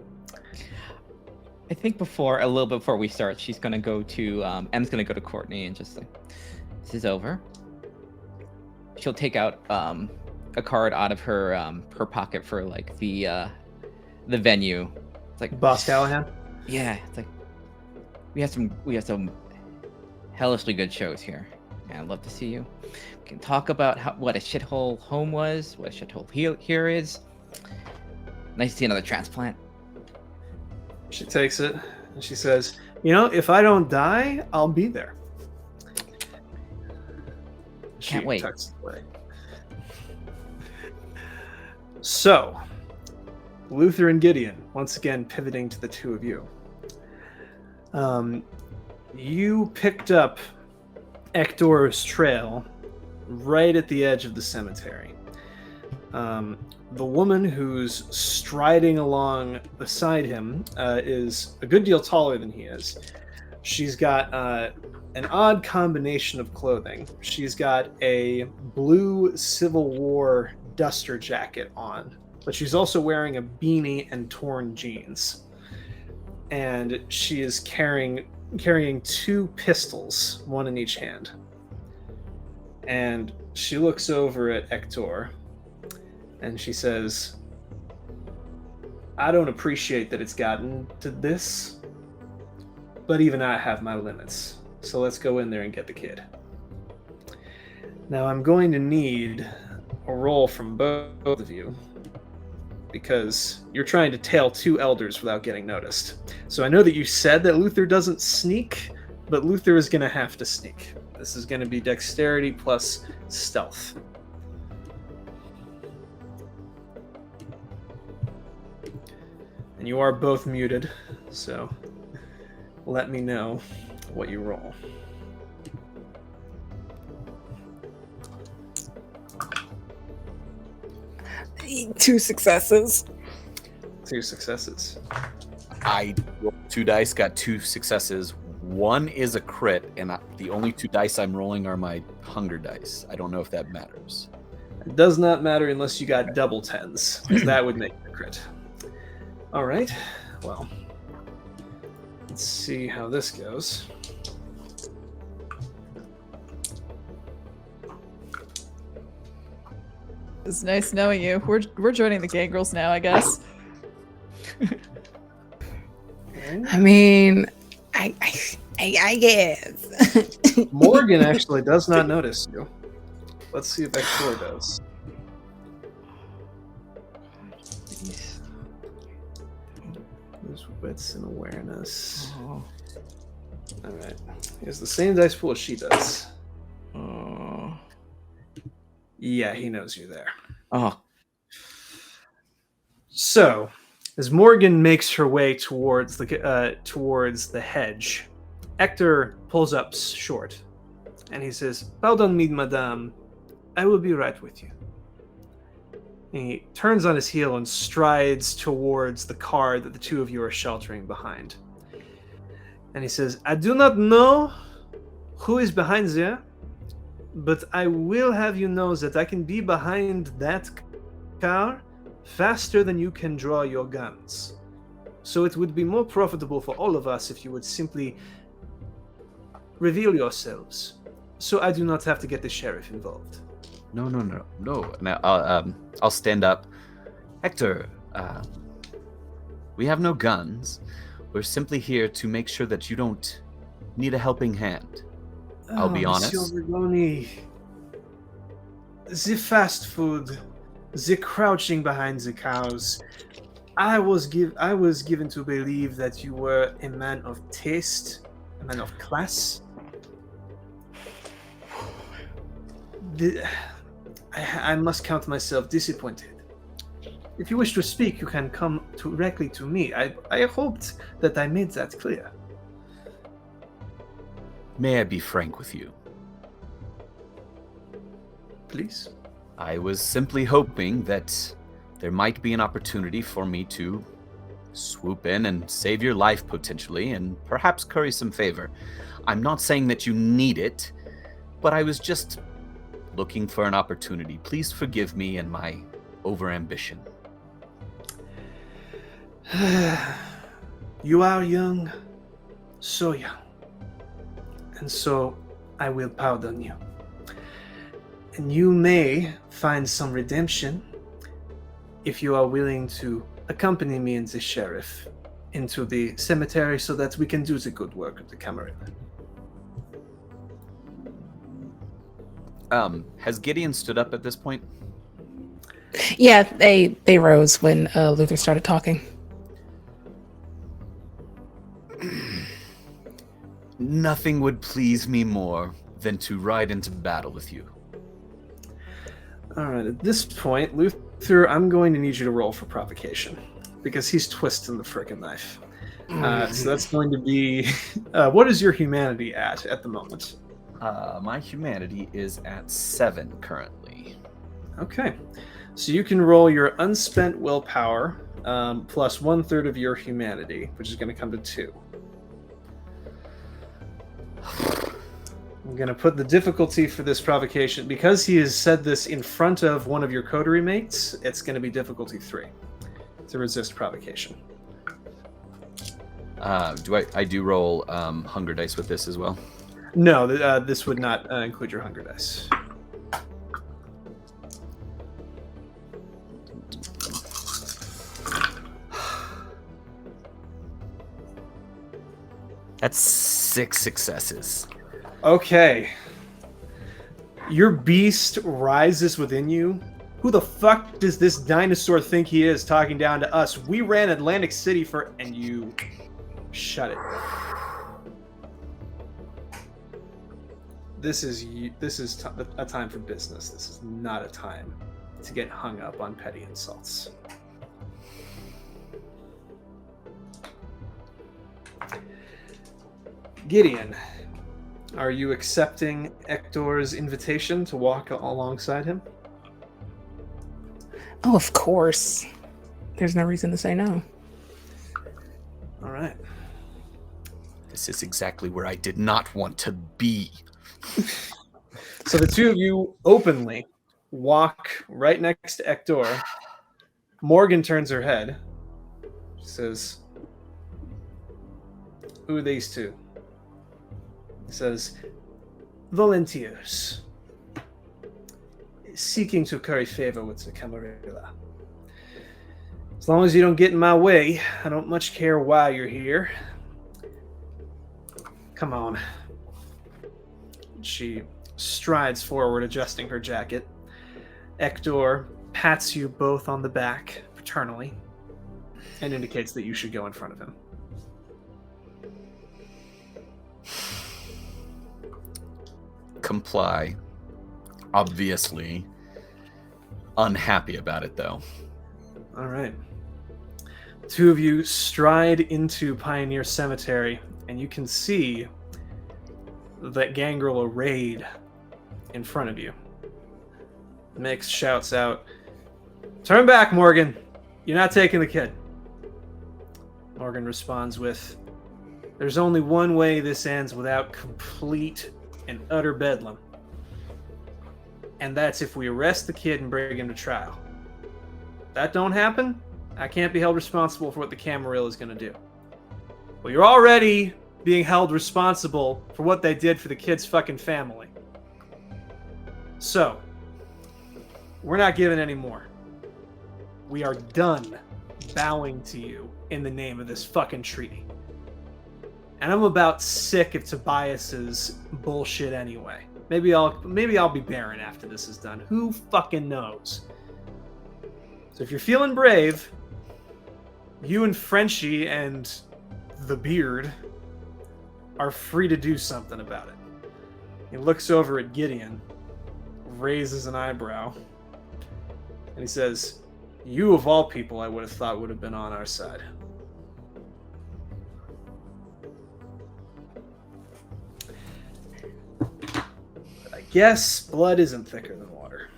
I think a little bit before we start, she's gonna go to M's gonna go to Courtney and just this is over. She'll take out a card out of her pocket for the venue. It's Boss Callahan? Yeah, it's we have some hellishly good shows here. And I'd love to see you. We can talk about what a shithole home was, what a shithole here is. Nice to see another transplant. She takes it and she says, if I don't die, I'll be there. Can't wait. Tucks it away. So, Luther and Gideon, once again pivoting to the two of you. You picked up Ektor's trail right at the edge of the cemetery. The woman who's striding along beside him is a good deal taller than he is. She's got an odd combination of clothing. She's got a blue Civil War duster jacket on, but she's also wearing a beanie and torn jeans. And she is carrying 2 pistols, one in each hand. And she looks over at Ektor and she says, I don't appreciate that it's gotten to this, but even I have my limits. So let's go in there and get the kid. Now I'm going to need a roll from both of you, because you're trying to tail 2 elders without getting noticed. So I know that you said that Luther doesn't sneak, but Luther is going to have to sneak. This is going to be dexterity plus stealth. And you are both muted, so let me know what you roll. Two successes. 2 successes. I rolled 2 dice, got 2 successes. One is a crit, and the only 2 dice I'm rolling are my hunger dice. I don't know if that matters. It does not matter unless you got double 10s, because that would make it a crit. All right, well, let's see how this goes. It's nice knowing you. We're joining the gangrels now, I guess. I mean, I guess. Morgan actually does not notice you. Let's see if Ektor does. There's wits and awareness. Oh. All right. He has the same dice pool as she does. Oh. Yeah, he knows you're there. Oh. So, as Morgan makes her way towards the hedge, Hector pulls up short, and he says, "Pardon me, madame. I will be right with you." And he turns on his heel and strides towards the car that the 2 of you are sheltering behind. And he says, "I do not know who is behind there, but I will have you know that I can be behind that car faster than you can draw your guns. So it would be more profitable for all of us if you would simply reveal yourselves, so I do not have to get the sheriff involved." No. Now, I'll stand up. Hector, we have no guns. We're simply here to make sure that you don't need a helping hand. I'll be honest. Monsieur Vergoni, the fast food, the crouching behind the cows. I was given to believe that you were a man of taste, a man of class. I must count myself disappointed. If you wish to speak, you can come directly to me. I hoped that I made that clear. May I be frank with you? Please. I was simply hoping that there might be an opportunity for me to swoop in and save your life potentially, and perhaps curry some favor. I'm not saying that you need it, but I was just looking for an opportunity. Please forgive me and my overambition. You are young, so young. And so I will pardon you. And you may find some redemption if you are willing to accompany me and the sheriff into the cemetery so that we can do the good work of the Camarilla. Has Gideon stood up at this point? Yeah, they rose when Luther started talking. Nothing would please me more than to ride into battle with you. All right, at this point, Luther, I'm going to need you to roll for provocation because he's twisting the frickin' knife. So that's going to be, what is your humanity at the moment? My humanity is at 7 currently. Okay, so you can roll your unspent willpower plus 1/3 of your humanity, which is going to come to 2. I'm going to put the difficulty for this provocation, because he has said this in front of one of your coterie mates, it's going to be difficulty 3 to resist provocation. I do roll hunger dice with this as well? No, this would not include your hunger dice. That's 6 successes. Okay. Your beast rises within you. Who the fuck does this dinosaur think he is talking down to us? We ran Atlantic City for... And you shut it. This is a time for business. This is not a time to get hung up on petty insults. Gideon, are you accepting Ektor's invitation to walk alongside him? Oh, of course. There's no reason to say no. All right. This is exactly where I did not want to be. So the two of you openly walk right next to Ektor. Morgan turns her head. She says, "Who are these two?" He says, "Volunteers. Seeking to curry favor with the Camarilla. As long as you don't get in my way, I don't much care why you're here. Come on." She strides forward, adjusting her jacket. Ektor pats you both on the back paternally and indicates that you should go in front of him. Comply. Obviously. Unhappy about it, though. All right. Two of you stride into Pioneer Cemetery, and you can see that gangrel arrayed in front of you. Mix shouts out, "Turn back, Morgan! You're not taking the kid." Morgan responds with, "There's only one way this ends without complete and utter bedlam. And that's if we arrest the kid and bring him to trial. If that don't happen, I can't be held responsible for what the Camarilla is going to do." Well, you're already being held responsible for what they did for the kid's fucking family. So, we're not giving any more. We are done bowing to you in the name of this fucking treaty. And I'm about sick of Tobias's bullshit anyway. Maybe I'll be Baron after this is done. Who fucking knows? So if you're feeling brave, you and Frenchie and the Beard are free to do something about it. He looks over at Gideon, raises an eyebrow, and he says, "You of all people I would have thought would have been on our side." But I guess blood isn't thicker than water.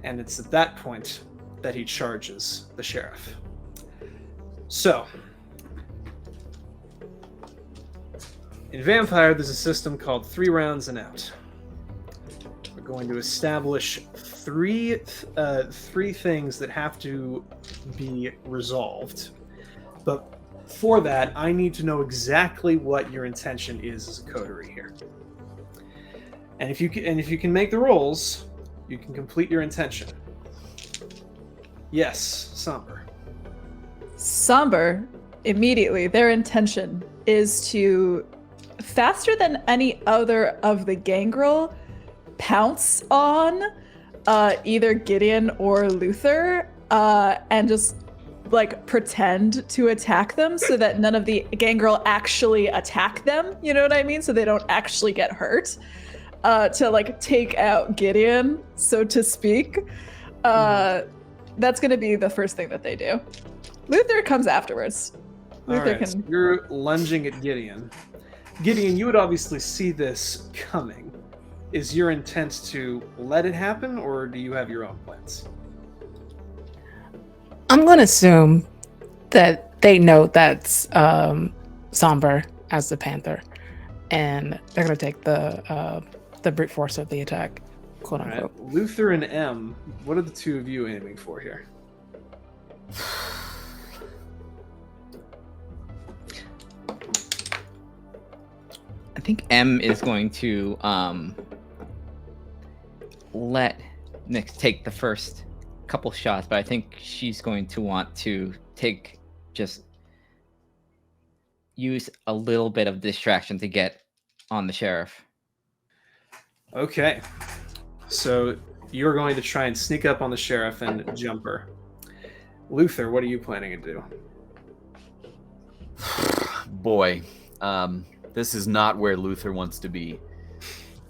And it's at that point that he charges the sheriff. So, in Vampire, there's a system called 3 rounds and out. We're going to establish three things that have to be resolved. But for that, I need to know exactly what your intention is as a coterie here. And if you can make the rolls, you can complete your intention. Yes, Somber. Somber, immediately, their intention is to faster than any other of the gangrel, pounce on either Gideon or Luther and just like pretend to attack them so that none of the gangrel actually attack them. You know what I mean? So they don't actually get hurt. To like take out Gideon, so to speak. That's going to be the first thing that they do. Luther comes afterwards. Luther can. So you're lunging at Gideon. Gideon, you would obviously see this coming. Is your intent to let it happen, or do you have your own plans? I'm going to assume that they know that's Somber as the Panther, and they're going to take the brute force of the attack, quote unquote. Right. Luther and M, what are the two of you aiming for here? I think M is going to let Nick take the first couple shots, but I think she's going to want to use a little bit of distraction to get on the sheriff. Okay. So you're going to try and sneak up on the sheriff and jump her. Luther, what are you planning to do? Boy, this is not where Luther wants to be.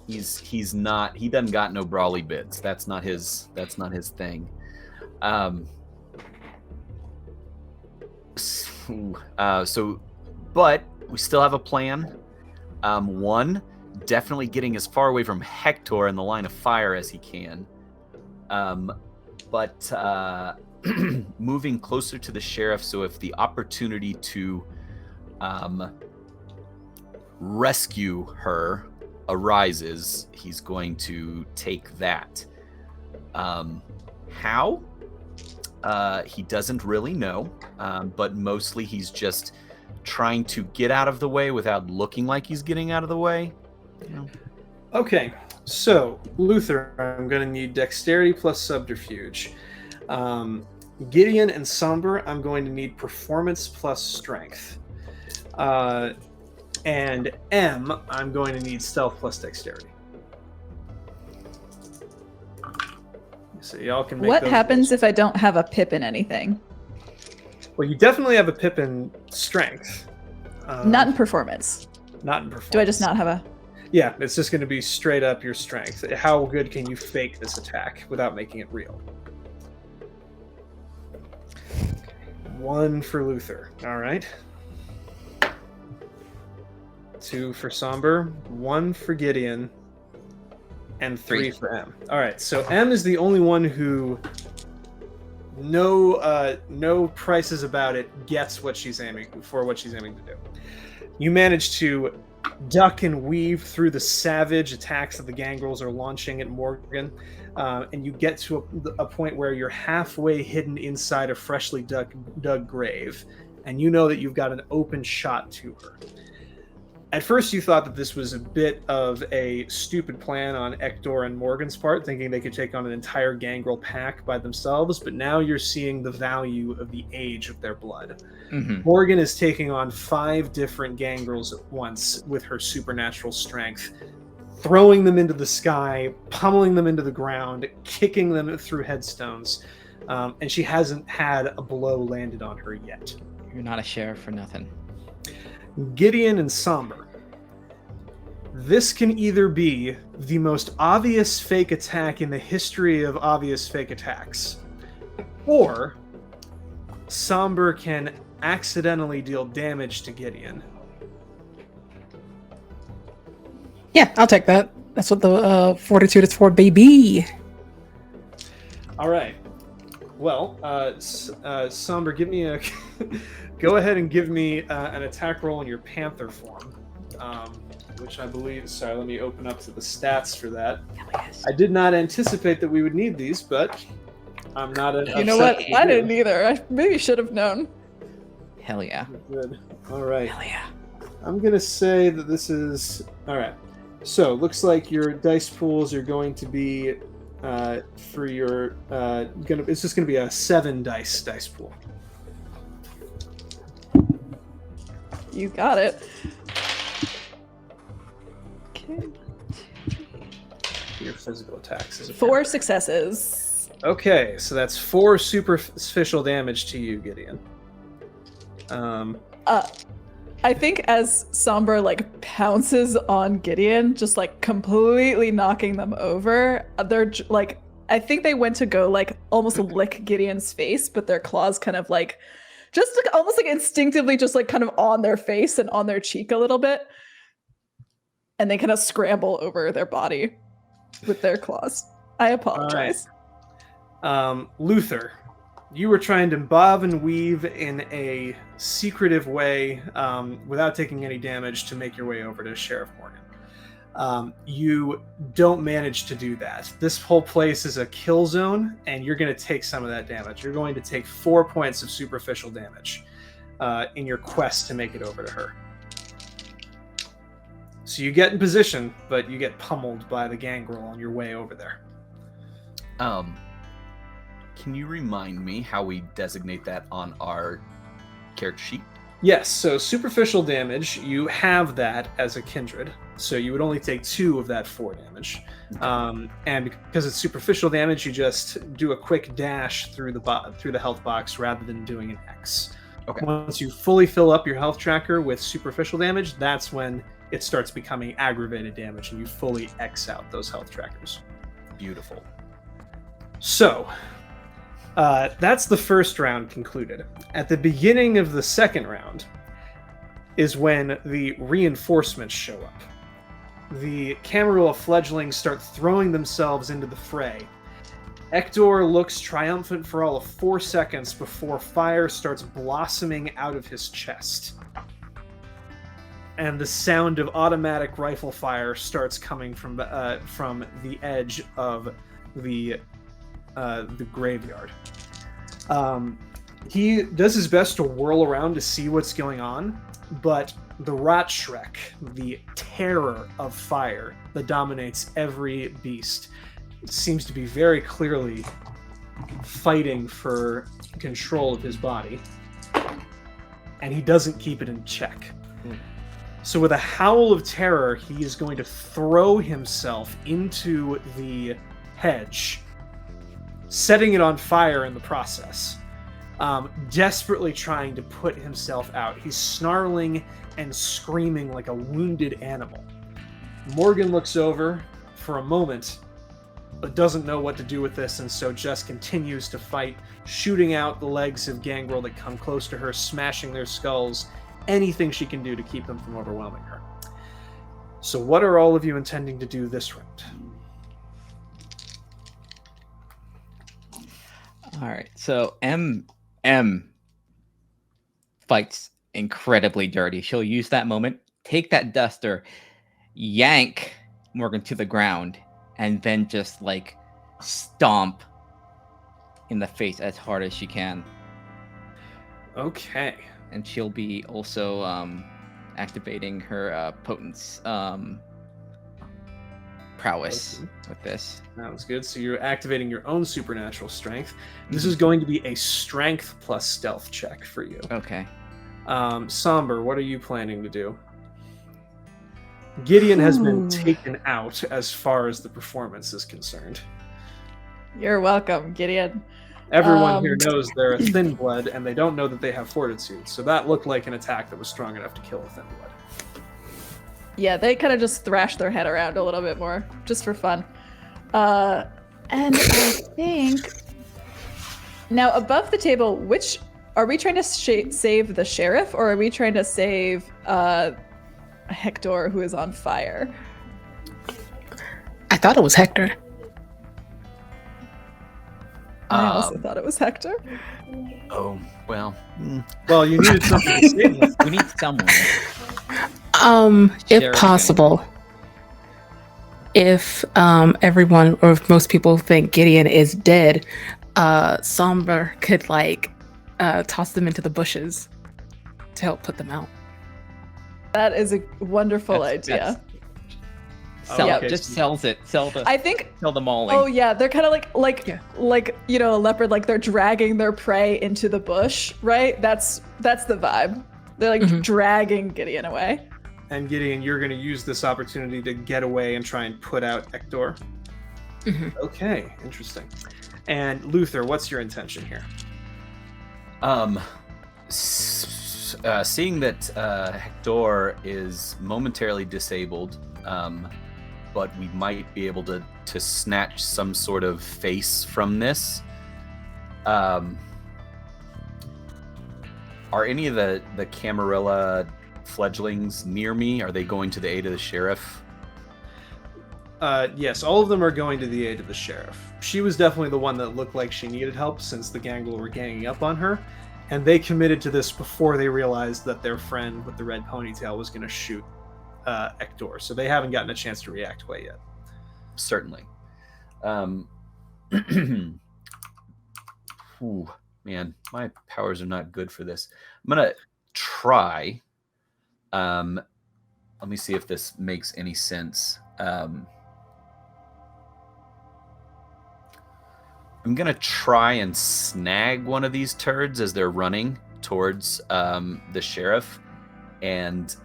He doesn't got no brawly bits. That's not his thing. But we still have a plan. One, definitely getting as far away from Hector in the line of fire as he can. But moving closer to the sheriff, so if the opportunity to rescue her arises, he's going to take that. How? He doesn't really know, but mostly he's just trying to get out of the way without looking like he's getting out of the way. You know? Okay, so Luther, I'm going to need dexterity plus subterfuge. Gideon and Somber, I'm going to need performance plus strength. And M, I'm going to need stealth plus dexterity. So y'all can make What those happens rolls. if I don't have a pip in anything? Well, you definitely have a pip in strength. Not in performance. Not in performance. Do I just not have a... Yeah, it's just going to be straight up your strength. How good can you fake this attack without making it real? 1 for Luther. All right. 2 for Somber. 1 for Gideon. And 3 for M. All right, so M is the only one who, no prices about it, gets what she's aiming to do. You manage to duck and weave through the savage attacks that the gangrels are launching at Morgan, and you get to a point where you're halfway hidden inside a freshly dug grave, and you know that you've got an open shot to her. At first, you thought that this was a bit of a stupid plan on Hector and Morgan's part, thinking they could take on an entire gangrel pack by themselves, but now you're seeing the value of the age of their blood. Mm-hmm. Morgan is taking on 5 different gangrels at once with her supernatural strength, throwing them into the sky, pummeling them into the ground, kicking them through headstones, and she hasn't had a blow landed on her yet. You're not a sheriff for nothing. Gideon and Somber. This can either be the most obvious fake attack in the history of obvious fake attacks, or Somber can accidentally deal damage to Gideon. Yeah, I'll take that. That's what the fortitude is for, baby. All right. Well, Somber, give me a... Go ahead and give me an attack roll in your Panther form, which I believe... Sorry, let me open up to the stats for that. Yes. I did not anticipate that we would need these, but I'm not... You know what? I didn't either. I maybe should have known. Hell yeah. Good. All right. Hell yeah. I'm going to say that this is... All right. So, looks like your dice pools are going to be... for your... it's just going to be a 7 dice pool. You got it. Your physical attacks. Is 4 successes. Okay, so that's 4 superficial damage to you, Gideon. I think as Somber like pounces on Gideon, just like completely knocking them over, they're like, I think they went to go like almost lick Gideon's face, but their claws kind of like, just like almost like instinctively just like kind of on their face and on their cheek a little bit. And they kind of scramble over their body with their claws. I apologize. Luther, you were trying to bob and weave in a secretive way without taking any damage to make your way over to Sheriff Morgan. You don't manage to do that. This whole place is a kill zone, and you're going to take some of that damage. You're going to take 4 points of superficial damage in your quest to make it over to her. So you get in position, but you get pummeled by the gangrel on your way over there. Can you remind me how we designate that on our character sheet? Yes, so superficial damage, you have that as a kindred, so you would only take 2 of that 4 damage. And because it's superficial damage, you just do a quick dash through the health box rather than doing an X. Okay. Once you fully fill up your health tracker with superficial damage, that's when it starts becoming aggravated damage and you fully X out those health trackers. Beautiful. So, that's the first round concluded. At the beginning of the second round is when the reinforcements show up. The Camarilla fledglings start throwing themselves into the fray. Ekdor looks triumphant for all of 4 seconds before fire starts blossoming out of his chest. And the sound of automatic rifle fire starts coming from the edge of the graveyard. He does his best to whirl around to see what's going on, but the Rotschreck, the terror of fire that dominates every beast, seems to be very clearly fighting for control of his body, and he doesn't keep it in check. So with a howl of terror, he is going to throw himself into the hedge, setting it on fire in the process, desperately trying to put himself out. He's snarling and screaming like a wounded animal. Morgan looks over for a moment, but doesn't know what to do with this, and so just continues to fight, shooting out the legs of Gangrel that come close to her, smashing their skulls, anything she can do to keep them from overwhelming her. So what are all of you intending to do this round? All right, so M fights incredibly dirty. She'll use that moment, take that duster, yank Morgan to the ground, and then just like stomp in the face as hard as she can. Okay. And she'll be also activating her potence prowess with this. That was good. So you're activating your own supernatural strength. This is going to be a strength plus stealth check for you. Okay. Somber, what are you planning to do? Gideon has been taken out as far as the performance is concerned. You're welcome, Gideon. Everyone here knows they're a thin blood, and they don't know that they have fortitude. So that looked like an attack that was strong enough to kill a thin blood. Yeah, they kind of just thrash their head around a little bit more, just for fun. And I think now above the table, which are we trying to save the sheriff, or are we trying to save Hector, who is on fire? I thought it was Hector. I also thought it was Hector. Oh, well. Well, you needed something to save him. We need someone. If Sheriff's possible, if everyone or if most people think Gideon is dead, Somber could toss them into the bushes to help put them out. That is a wonderful idea. Sell okay. it. Just sells it. Sell the mauling. Oh yeah, they're kind of like a leopard, like they're dragging their prey into the bush, right? That's the vibe. They're like dragging Gideon away. and Gideon, you're going to use this opportunity to get away and try and put out Ektor. Mhm. Okay, interesting. And Luther, what's your intention here? Seeing that Hector is momentarily disabled, but we might be able to snatch some sort of face from this. Are any of the Camarilla fledglings near me? Are they going to the aid of the sheriff? Yes, all of them are going to the aid of the sheriff. She was definitely the one that looked like she needed help since the Gangle were ganging up on her, and they committed to this before they realized that their friend with the red ponytail was going to shoot Ektor, so they haven't gotten a chance to react quite yet. Certainly. Ooh, man, my powers are not good for this. I'm going to try. Let me see if this makes any sense. I'm going to try and snag one of these turds as they're running towards the sheriff and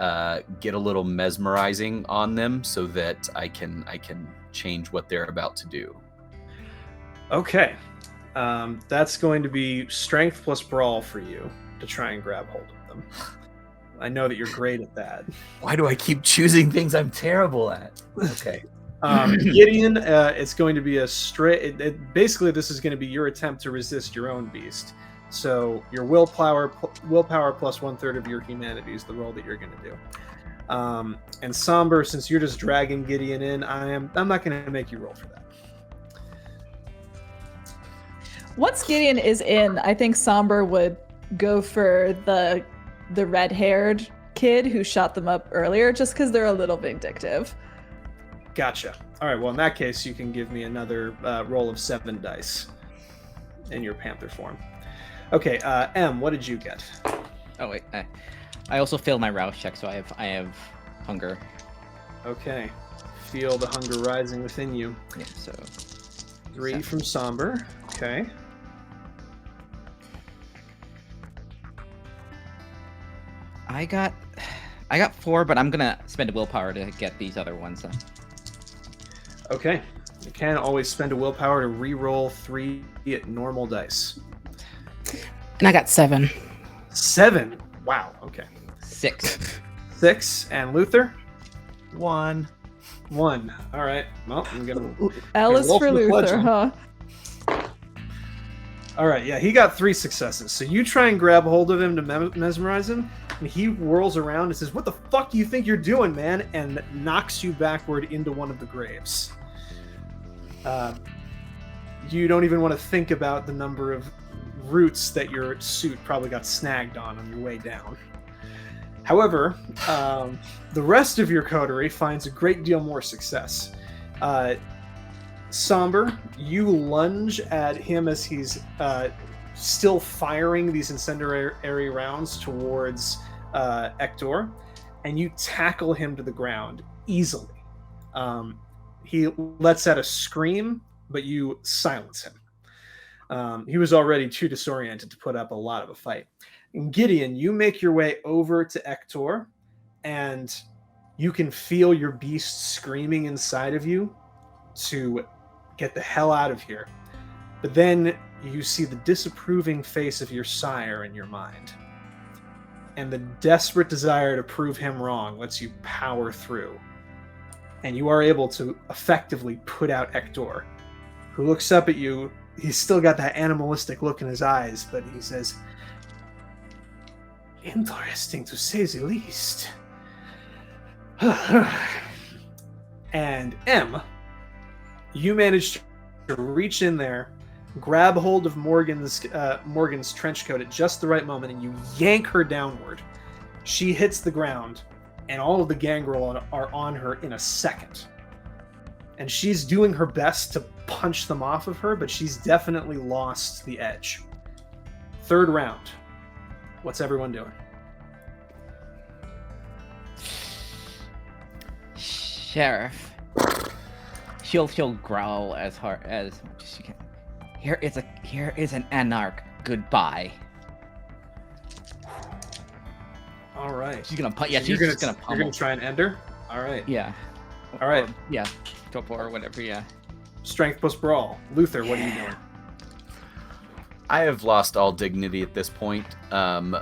get a little mesmerizing on them so that I can change what they're about to do. Okay. That's going to be strength plus brawl for you to try and grab hold of them. I know that you're great at that. Why do I keep choosing things I'm terrible at? Okay. Gideon, it's going to be a straight... basically, this is going to be your attempt to resist your own beast. So your willpower plus 1/3 of your humanity is the roll that you're going to do. And Somber, since you're just dragging Gideon in, I'm not going to make you roll for that. Once Gideon is in, I think Somber would go for the red-haired kid who shot them up earlier, just because they're a little vindictive. Gotcha. All right, well, in that case, you can give me another roll of 7 dice in your panther form. Okay, M, what did you get? Oh wait, I also failed my rouse check, so I have hunger. Okay, feel the hunger rising within you. Yeah, so 3 7. from Somber. Okay. I got 4, but I'm gonna spend a willpower to get these other ones. Okay. You can always spend a willpower to re-roll 3 at normal dice. And I got 7. 7. Wow. Okay. 6. 6. And Luther? 1. 1. All right. Well, I'm gonna. L is roll for for the Luther, fledgling. huh? All right. Yeah, he got 3 successes. So you try and grab hold of him to mesmerize him, and he whirls around and says, "What the fuck do you think you're doing, man?" and knocks you backward into one of the graves. You don't even want to think about the number of roots that your suit probably got snagged on your way down. However, the rest of your coterie finds a great deal more success. Somber, you lunge at him as he's still firing these incendiary rounds towards Ektor, and you tackle him to the ground easily. He lets out a scream, but you silence him. He was already too disoriented to put up a lot of a fight. And Gideon, you make your way over to Ektor, and you can feel your beast screaming inside of you to get the hell out of here. But then you see the disapproving face of your sire in your mind. And the desperate desire to prove him wrong lets you power through. And you are able to effectively put out Ektor, who looks up at you. He's still got that animalistic look in his eyes, but he says, "Interesting to say the least." And M, you managed to reach in there, grab hold of Morgan's trench coat at just the right moment, and you yank her downward. She hits the ground, and all of the gangrel are on her in a second. And she's doing her best to punch them off of her, but she's definitely lost the edge. 3rd round. What's everyone doing? Sheriff. She'll growl as hard as much as she can. Here is an anarch. Goodbye. All right. She's gonna put. Yeah, So she's just gonna You're pummel. gonna try and end her. All right. Yeah. All right. Or, yeah. Torpor or whatever. Yeah. Strength plus brawl. Luther, what are you doing? I have lost all dignity at this point, and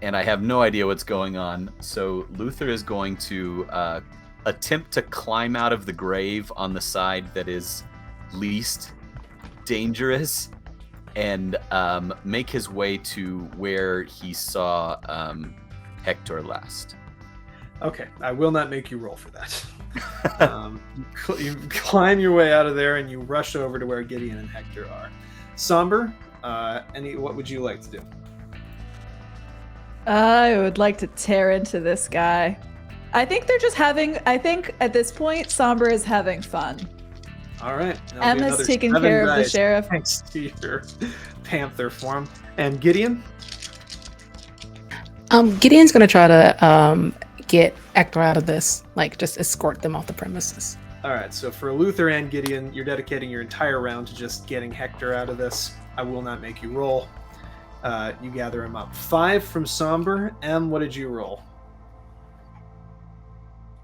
I have no idea what's going on. So Luther is going to attempt to climb out of the grave on the side that is least dangerous, and make his way to where he saw Hector last. Okay, I will not make you roll for that. You climb your way out of there and you rush over to where Gideon and Hector are. Somber, what would you like to do? I would like to tear into this guy. I think at this point, Somber is having fun. All right. Emma's taking care of the sheriff. Thanks to your panther form. And Gideon? Gideon's gonna try to get Hector out of this, like just escort them off the premises. All right, so for Luther and Gideon, you're dedicating your entire round to just getting Hector out of this. I will not make you roll. You gather him up. 5 from Somber. M, what did you roll?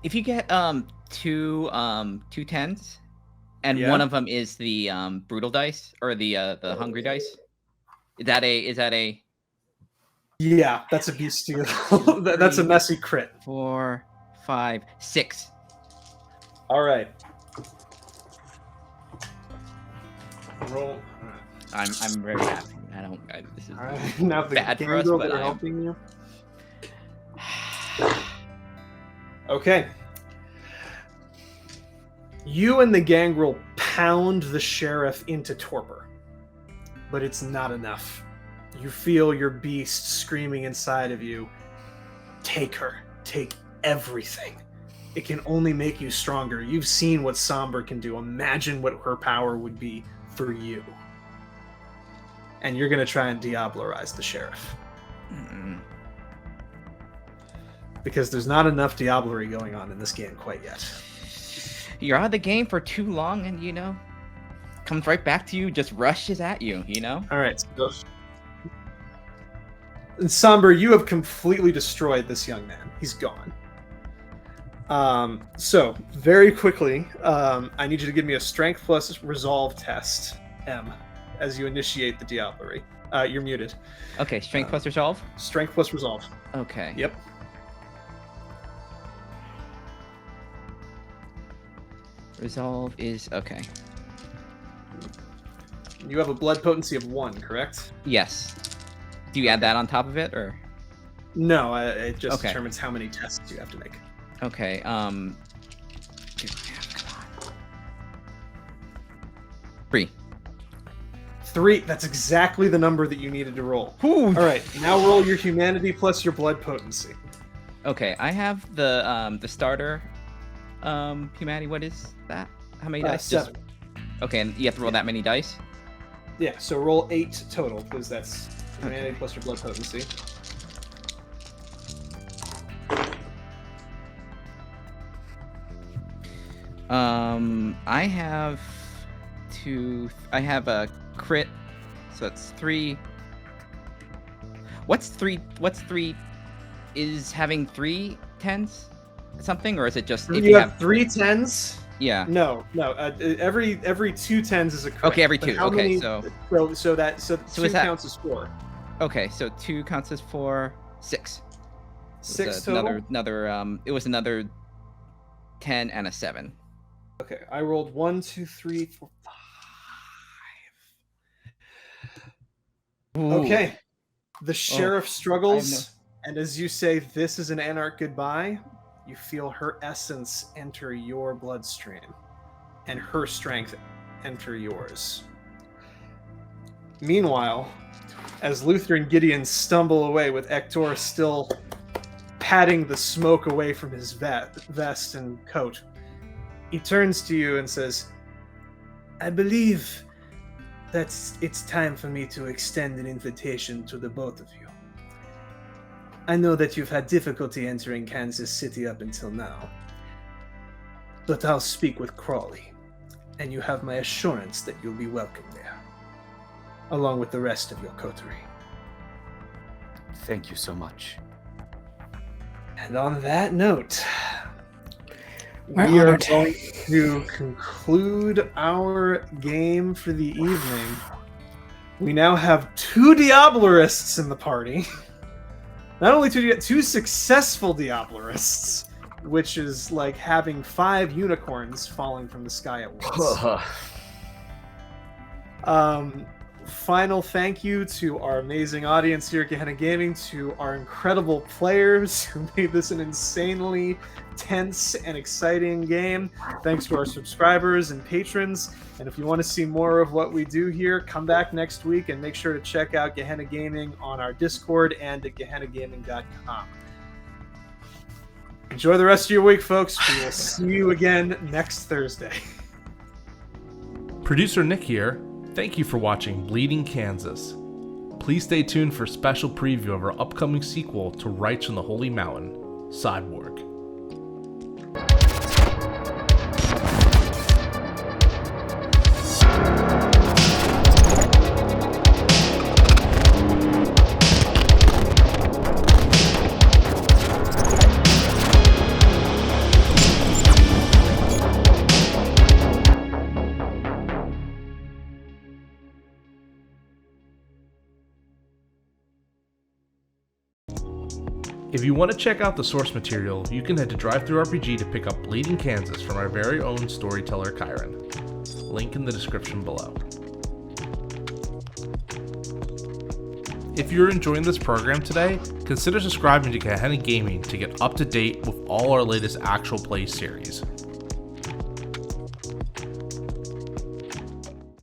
If you get two 10s, and Yeah. one of them is the brutal dice or the hungry dice, is that a Yeah, that's a bestial. That's a messy crit. 4, 5, 6? All right. Roll. I'm very happy. This is All right. Now the bad for us, gangrel but that are I am. helping you. Okay. You and the gangrel pound the sheriff into torpor, but it's not enough. You feel your beast screaming inside of you. Take her. Take everything. It can only make you stronger. You've seen what Somber can do. Imagine what her power would be for you. And you're going to try and Diablerize the sheriff. Mm-mm. Because there's not enough Diablerie going on in this game quite yet. You're out of the game for too long, and comes right back to you, just rushes at you. All right. So Somber, you have completely destroyed this young man. He's gone. So very quickly, I need you to give me a Strength plus Resolve test, M, as you initiate the Diablerie. You're muted. Okay, Strength plus Resolve. Strength plus Resolve. Okay. Yep. Resolve is okay. You have a blood potency of 1, correct? Yes. Do you add that on top of it, or? No, it just Okay. determines how many tests you have to make. Okay. Come on. 3. 3. That's exactly the number that you needed to roll. Ooh. All right. Now roll your humanity plus your blood potency. Okay, I have the starter humanity. What is that? How many dice? 7. Okay, and you have to roll that many dice? Yeah. So roll 8 total because that's humanity plus your blood potency. I have I have a crit, so that's 3. What's 3? Is having 3 10s something, or is it just if You have 3 10s? Yeah. No. Every 2 10s is a crit. Okay, every But 2. how Okay, many- so 2 is that- counts as 4. okay, so 2 counts as 4, 6. 6 total. Another. It was another 10 and a 7. Okay, I rolled 1, 2, 3, 4, 5. Ooh. Okay. The sheriff struggles, no- and as you say, "This is an anarch goodbye," you feel her essence enter your bloodstream, and her strength enter yours. Meanwhile, as Luther and Gideon stumble away with Hector still patting the smoke away from his vest and coat, he turns to you and says, "I believe that it's time for me to extend an invitation to the both of you. I know that you've had difficulty entering Kansas City up until now, but I'll speak with Crawley, and you have my assurance that you'll be welcome there, along with the rest of your coterie." Thank you so much. And on that note, We're we are honored. going to conclude our game for the evening. We now have 2 Diablerists in the party. Not only two successful Diablerists, which is like having 5 unicorns falling from the sky at once. Final thank you to our amazing audience here at Gehenna Gaming, to our incredible players who made this an insanely tense and exciting game. Thanks to our subscribers and patrons. And if you want to see more of what we do here, come back next week and make sure to check out Gehenna Gaming on our Discord and at gehennagaming.com. Enjoy the rest of your week, folks. We will see you again next Thursday. Producer Nick here. Thank you for watching Bleeding Kansas. Please stay tuned for a special preview of our upcoming sequel to Rites from the Holy Mountain, Cyborg. If you want to check out the source material, you can head to DriveThruRPG to pick up Bleeding Kansas from our very own Storyteller Kyran. Link in the description below. If you're enjoying this program today, consider subscribing to Gehenna Gaming to get up to date with all our latest actual play series.